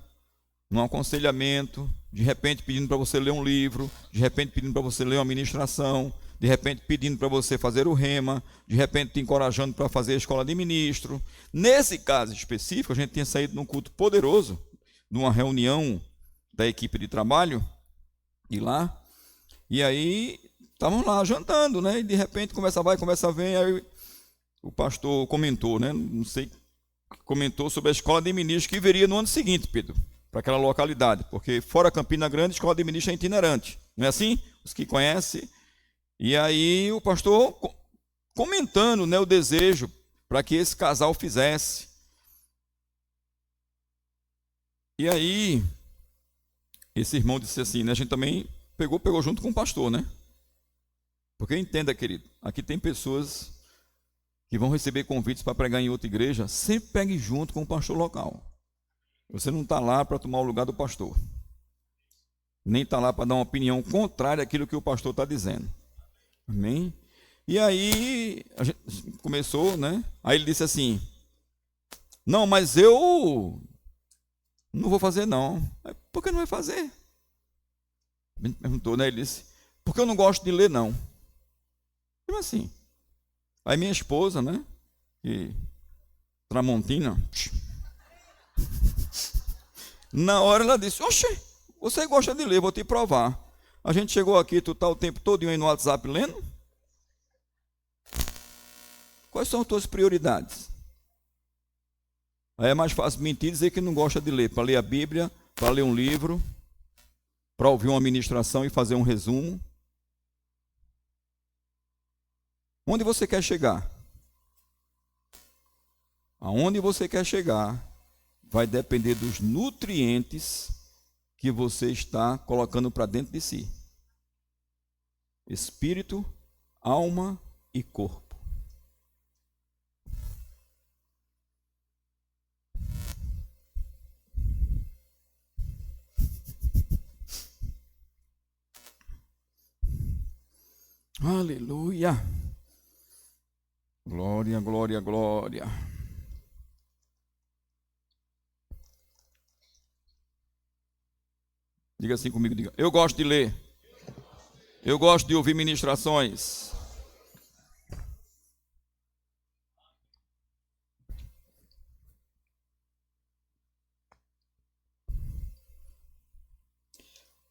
num aconselhamento, de repente pedindo para você ler um livro, de repente pedindo para você ler uma ministração, de repente pedindo para você fazer o rema, de repente te encorajando para fazer a escola de ministro. Nesse caso específico, a gente tinha saído num culto poderoso, numa reunião da equipe de trabalho, e aí estavam lá jantando, né? E de repente conversa vai, conversa vem, aí o pastor comentou, né? Não sei, comentou sobre a escola de ministro que viria no ano seguinte, Pedro, para aquela localidade, porque fora Campina Grande, a escola de ministro é itinerante, não é assim? Os que conhecem. E aí o pastor comentando, né, o desejo para que esse casal fizesse. E aí esse irmão disse assim, né, a gente também pegou junto com o pastor, né? Porque entenda, querido, aqui tem pessoas que vão receber convites para pregar em outra igreja, sempre pegue junto com o pastor local. Você não está lá para tomar o lugar do pastor, nem está lá para dar uma opinião contrária àquilo que o pastor está dizendo. Amém? E aí a gente começou, né? Aí ele disse assim, não, mas eu não vou fazer não. Por que não vai fazer? Ele perguntou, né? Ele disse, porque eu não gosto de ler não. Como assim? Aí minha esposa, né? Que Tramontina, na hora ela disse, oxe, você gosta de ler, vou te provar. A gente chegou aqui, tu está o tempo todo aí no WhatsApp lendo? Quais são as tuas prioridades? Aí é mais fácil mentir e dizer que não gosta de ler, para ler a Bíblia, para ler um livro, para ouvir uma ministração e fazer um resumo. Onde você quer chegar? Aonde você quer chegar vai depender dos nutrientes que você está colocando para dentro de si. Espírito, alma e corpo. Aleluia. Glória, glória, glória. Diga assim comigo, diga. Eu gosto de ler. Eu gosto de ouvir ministrações.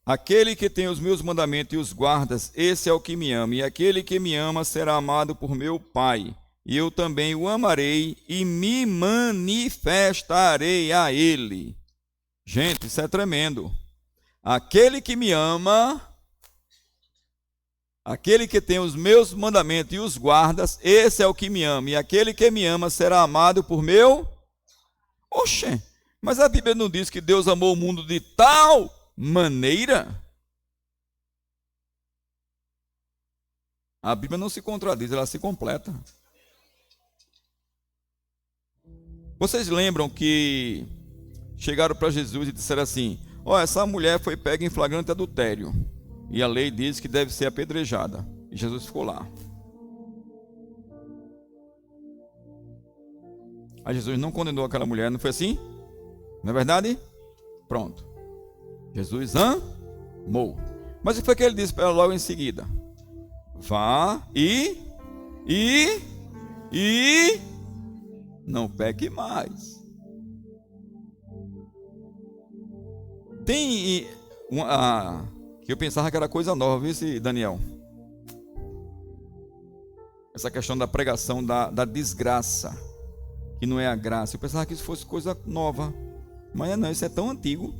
Aquele que tem os meus mandamentos e os guardas, esse é o que me ama. E aquele que me ama será amado por meu Pai. E eu também o amarei e me manifestarei a ele. Gente, isso é tremendo. Aquele que me ama, aquele que tem os meus mandamentos e os guardas, esse é o que me ama. E aquele que me ama será amado por meu... Oxê, mas a Bíblia não diz que Deus amou o mundo de tal maneira? A Bíblia não se contradiz, ela se completa. Vocês lembram que chegaram para Jesus e disseram assim, essa mulher foi pega em flagrante adultério. E a lei diz que deve ser apedrejada. E Jesus ficou lá. Aí Jesus não condenou aquela mulher, não foi assim? Não é verdade? Pronto. Jesus amou. Mas o que foi que ele disse para ela logo em seguida? Vá e não peque mais. Tem uma que eu pensava que era coisa nova, viu, Daniel? Essa questão da pregação da desgraça, que não é a graça. Eu pensava que isso fosse coisa nova, mas não, isso é tão antigo.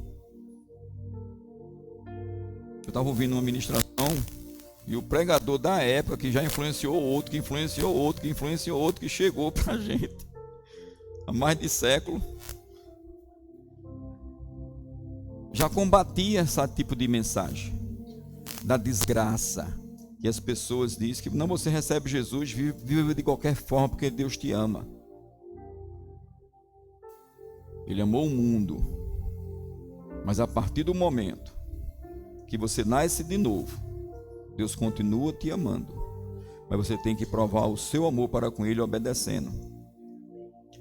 Eu estava ouvindo uma ministração e o pregador da época, que já influenciou outro, que influenciou outro, que influenciou outro, que chegou para a gente há mais de século, já combatia esse tipo de mensagem da desgraça, que as pessoas dizem que não, você recebe Jesus, vive de qualquer forma porque Deus te ama. Ele amou o mundo, mas a partir do momento que você nasce de novo, Deus continua te amando, mas você tem que provar o seu amor para com Ele obedecendo.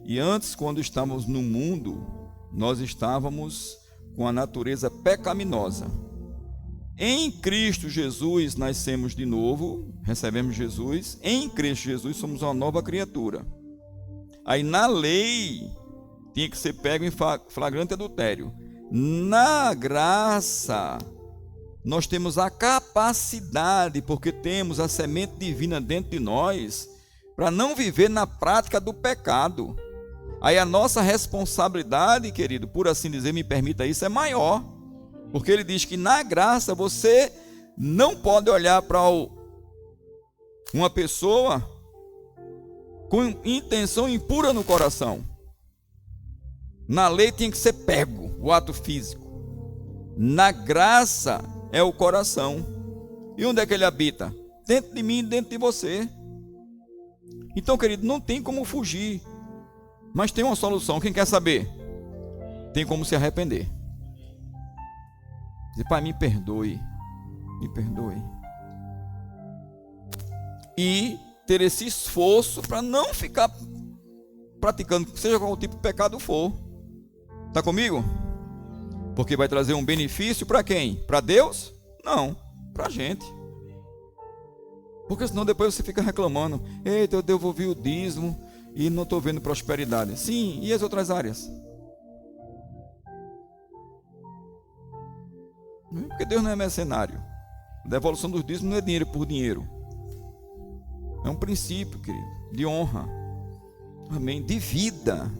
E antes, quando estávamos no mundo, nós estávamos com a natureza pecaminosa. Em Cristo Jesus nascemos de novo, recebemos Jesus. Em Cristo Jesus somos uma nova criatura. Aí na lei tinha que ser pego em flagrante adultério. Na graça nós temos a capacidade, porque temos a semente divina dentro de nós, para não viver na prática do pecado. Aí a nossa responsabilidade, querido, por assim dizer, me permita isso, é maior. Porque ele diz que na graça você não pode olhar para uma pessoa com intenção impura no coração. Na lei tinha que ser pego, o ato físico. Na graça é o coração. E onde é que ele habita? Dentro de mim e dentro de você. Então, querido, não tem como fugir. Mas tem uma solução. Quem quer saber? Tem como se arrepender. Dizer, Pai, me perdoe. Me perdoe. E ter esse esforço para não ficar praticando, seja qual tipo de pecado for. Está comigo? Porque vai trazer um benefício para quem? Para Deus? Não, para a gente. Porque senão depois você fica reclamando. Eita, eu devolvi o dízimo e não estou vendo prosperidade. Sim, e as outras áreas? Porque Deus não é mercenário. A devolução dos dízimos não é dinheiro por dinheiro. É um princípio, querido, de honra. Amém? De vida.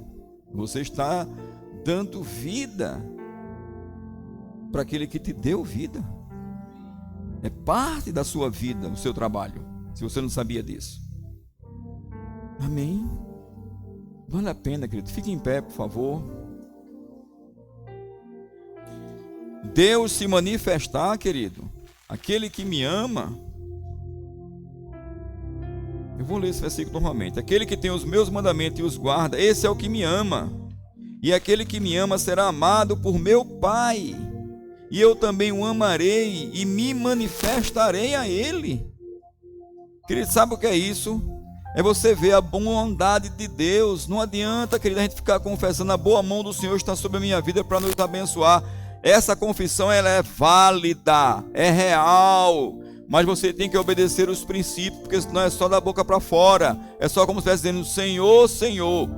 Você está dando vida para aquele que te deu vida. É parte da sua vida, o seu trabalho, se você não sabia disso. Amém? Vale a pena, querido. Fique em pé, por favor. Deus se manifestar, querido, aquele que me ama. Eu vou ler esse versículo novamente. Aquele que tem os meus mandamentos e os guarda, esse é o que me ama. E aquele que me ama será amado por meu Pai. E eu também o amarei e me manifestarei a ele. Querido, sabe o que é isso? É você ver a bondade de Deus. Não adianta, querido, a gente ficar confessando: a boa mão do Senhor está sobre a minha vida para nos abençoar. Essa confissão, ela é válida, é real, mas você tem que obedecer os princípios, porque senão é só da boca para fora. É só como se estivesse dizendo: Senhor, Senhor,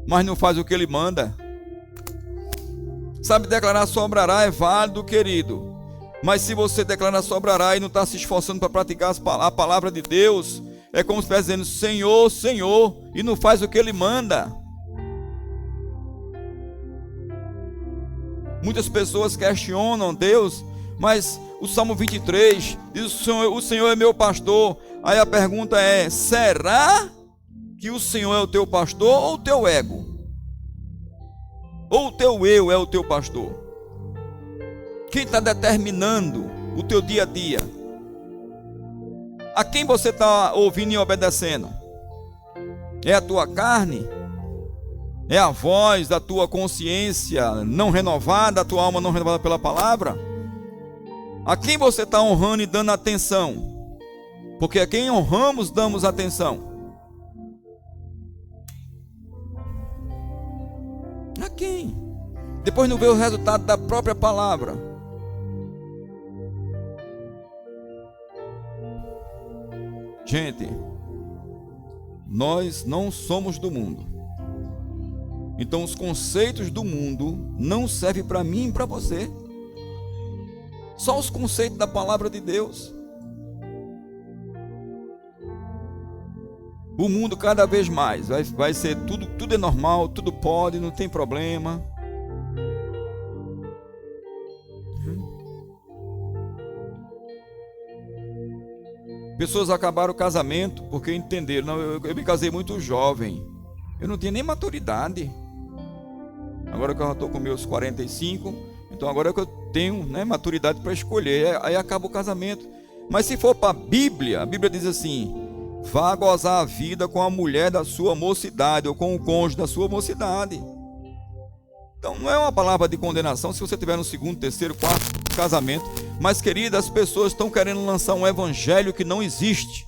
mas não faz o que Ele manda. Sabe, declarar sobrará é válido, querido, mas se você declarar sobrará e não está se esforçando para praticar a palavra de Deus, é como se estivesse dizendo: Senhor, Senhor, e não faz o que Ele manda. Muitas pessoas questionam Deus, mas o Salmo 23 diz: o Senhor é meu pastor. Aí a pergunta é: será que o Senhor é o teu pastor ou o teu ego? Ou o teu eu é o teu pastor? Quem está determinando o teu dia a dia? A quem você está ouvindo e obedecendo? É a tua carne? É a voz da tua consciência não renovada, a tua alma não renovada pela palavra? A quem você está honrando e dando atenção? Porque a quem honramos, damos atenção. A quem? Depois não vê o resultado da própria palavra. Gente, nós não somos do mundo. Então os conceitos do mundo não servem para mim e para você. Só os conceitos da palavra de Deus. O mundo cada vez mais vai ser tudo é normal, tudo pode, não tem problema. Pessoas acabaram o casamento porque entenderam. Não, eu me casei muito jovem. Eu não tinha nem maturidade. Agora que eu já estou com meus 45, então agora é que eu tenho, né, maturidade para escolher. Aí acaba o casamento. Mas se for para a Bíblia diz assim: vá gozar a vida com a mulher da sua mocidade ou com o cônjuge da sua mocidade. Então não é uma palavra de condenação se você tiver no segundo, terceiro, quarto casamento. Mas, querida, as pessoas estão querendo lançar um evangelho que não existe.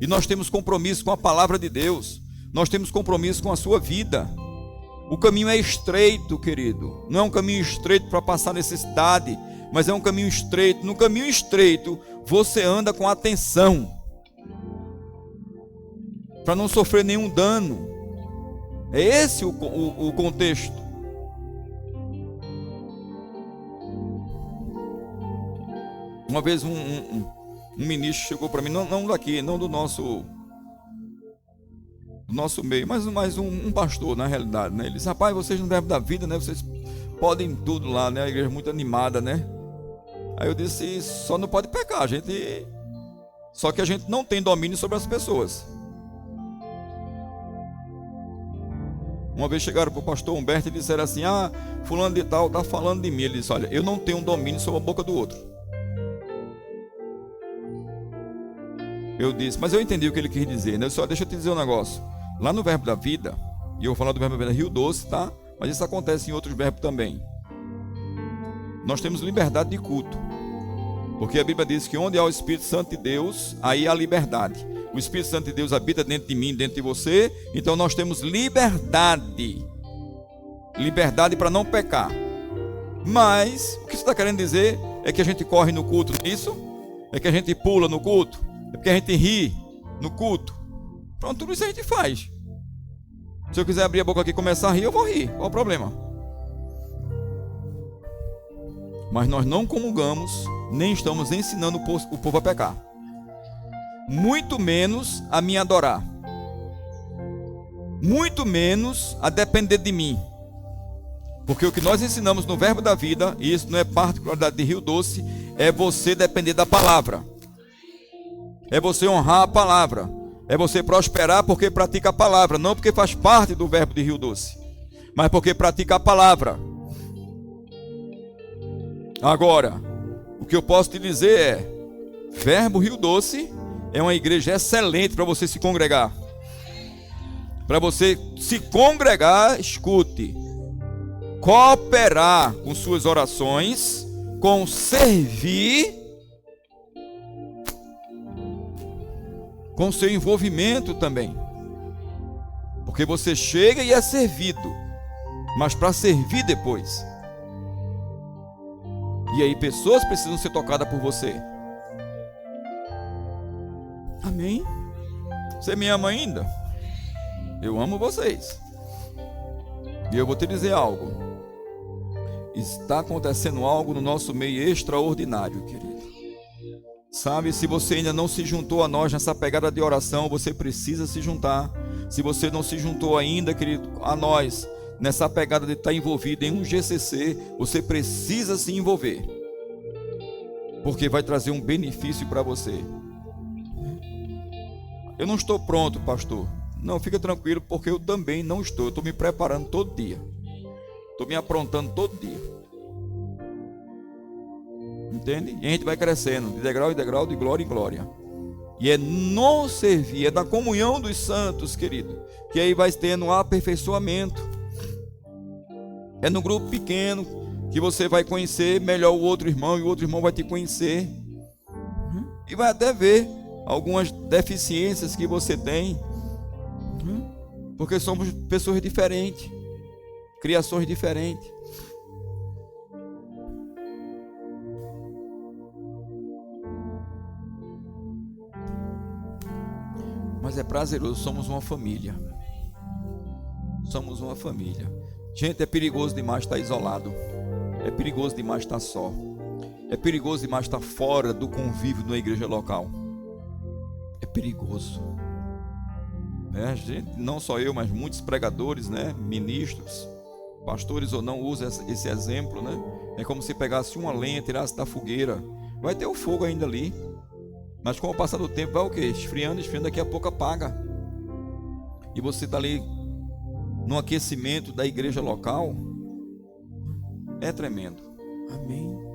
E nós temos compromisso com a palavra de Deus. Nós temos compromisso com a sua vida. O caminho é estreito, querido. Não é um caminho estreito para passar necessidade, mas é um caminho estreito. No caminho estreito, você anda com atenção, para não sofrer nenhum dano. É esse o contexto. Uma vez um ministro chegou para mim, não daqui, não do nosso meio, mas um pastor, na realidade, né? Ele disse: rapaz, vocês no Verbo da Vida, né? Vocês podem tudo lá, né? A igreja é muito animada, né? Aí eu disse: só não pode pecar, só que a gente não tem domínio sobre as pessoas. Uma vez chegaram para o pastor Humberto e disseram assim: fulano de tal está falando de mim. Ele disse: olha, eu não tenho um domínio sobre a boca do outro. Eu disse: mas eu entendi o que ele quis dizer, né? Só deixa eu te dizer um negócio. Lá no Verbo da Vida, e eu vou falar do Verbo da Vida Rio Doce, tá? Mas isso acontece em outros verbos também. Nós temos liberdade de culto, porque a Bíblia diz que onde há o Espírito Santo de Deus, aí há liberdade. O Espírito Santo de Deus habita dentro de mim, dentro de você. Então nós temos liberdade para não pecar. Mas o que você está querendo dizer é que a gente corre no culto, isso? É que a gente pula no culto? É porque a gente ri no culto? Pronto, tudo isso a gente faz. Se eu quiser abrir a boca aqui e começar a rir, eu vou rir. Qual o problema? Mas nós não comungamos, nem estamos ensinando o povo a pecar. Muito menos a me adorar. Muito menos a depender de mim. Porque o que nós ensinamos no Verbo da Vida, e isso não é particularidade de Rio Doce, é você depender da palavra. É você honrar a palavra. É você prosperar porque pratica a palavra. Não porque faz parte do Verbo de Rio Doce, mas porque pratica a palavra. Agora, o que eu posso te dizer é: Verbo Rio Doce é uma igreja excelente para você se congregar. Para você se congregar, escute: cooperar com suas orações, com servir, com seu envolvimento também. Porque você chega e é servido, mas para servir depois. E aí pessoas precisam ser tocadas por você. Amém? Você me ama ainda? Eu amo vocês. E eu vou te dizer algo. Está acontecendo algo no nosso meio extraordinário, querido. Sabe, se você ainda não se juntou a nós nessa pegada de oração, você precisa se juntar. Se você não se juntou ainda, querido, a nós, nessa pegada de estar envolvido em um GCC, você precisa se envolver. Porque vai trazer um benefício para você. Eu não estou pronto, pastor. Não, fica tranquilo, porque eu também não estou. Eu estou me preparando todo dia. Estou me aprontando todo dia. Entende? E a gente vai crescendo, de degrau em degrau, de glória em glória. E é no servir, é da comunhão dos santos, querido, que aí vai tendo um aperfeiçoamento. É no grupo pequeno que você vai conhecer melhor o outro irmão e o outro irmão vai te conhecer. E vai até ver algumas deficiências que você tem, porque somos pessoas diferentes, criações diferentes. Mas é prazeroso, somos uma família. Somos uma família. Gente, é perigoso demais estar isolado. É perigoso demais estar só. É perigoso demais estar fora do convívio da igreja local. É perigoso. Gente, não só eu, mas muitos pregadores, ministros, pastores ou não, usam esse exemplo, É como se pegasse uma lenha, tirasse da fogueira. Vai ter o fogo ainda ali. Mas com o passar do tempo vai o quê? Esfriando, daqui a pouco apaga. E você está ali no aquecimento da igreja local. É tremendo. Amém.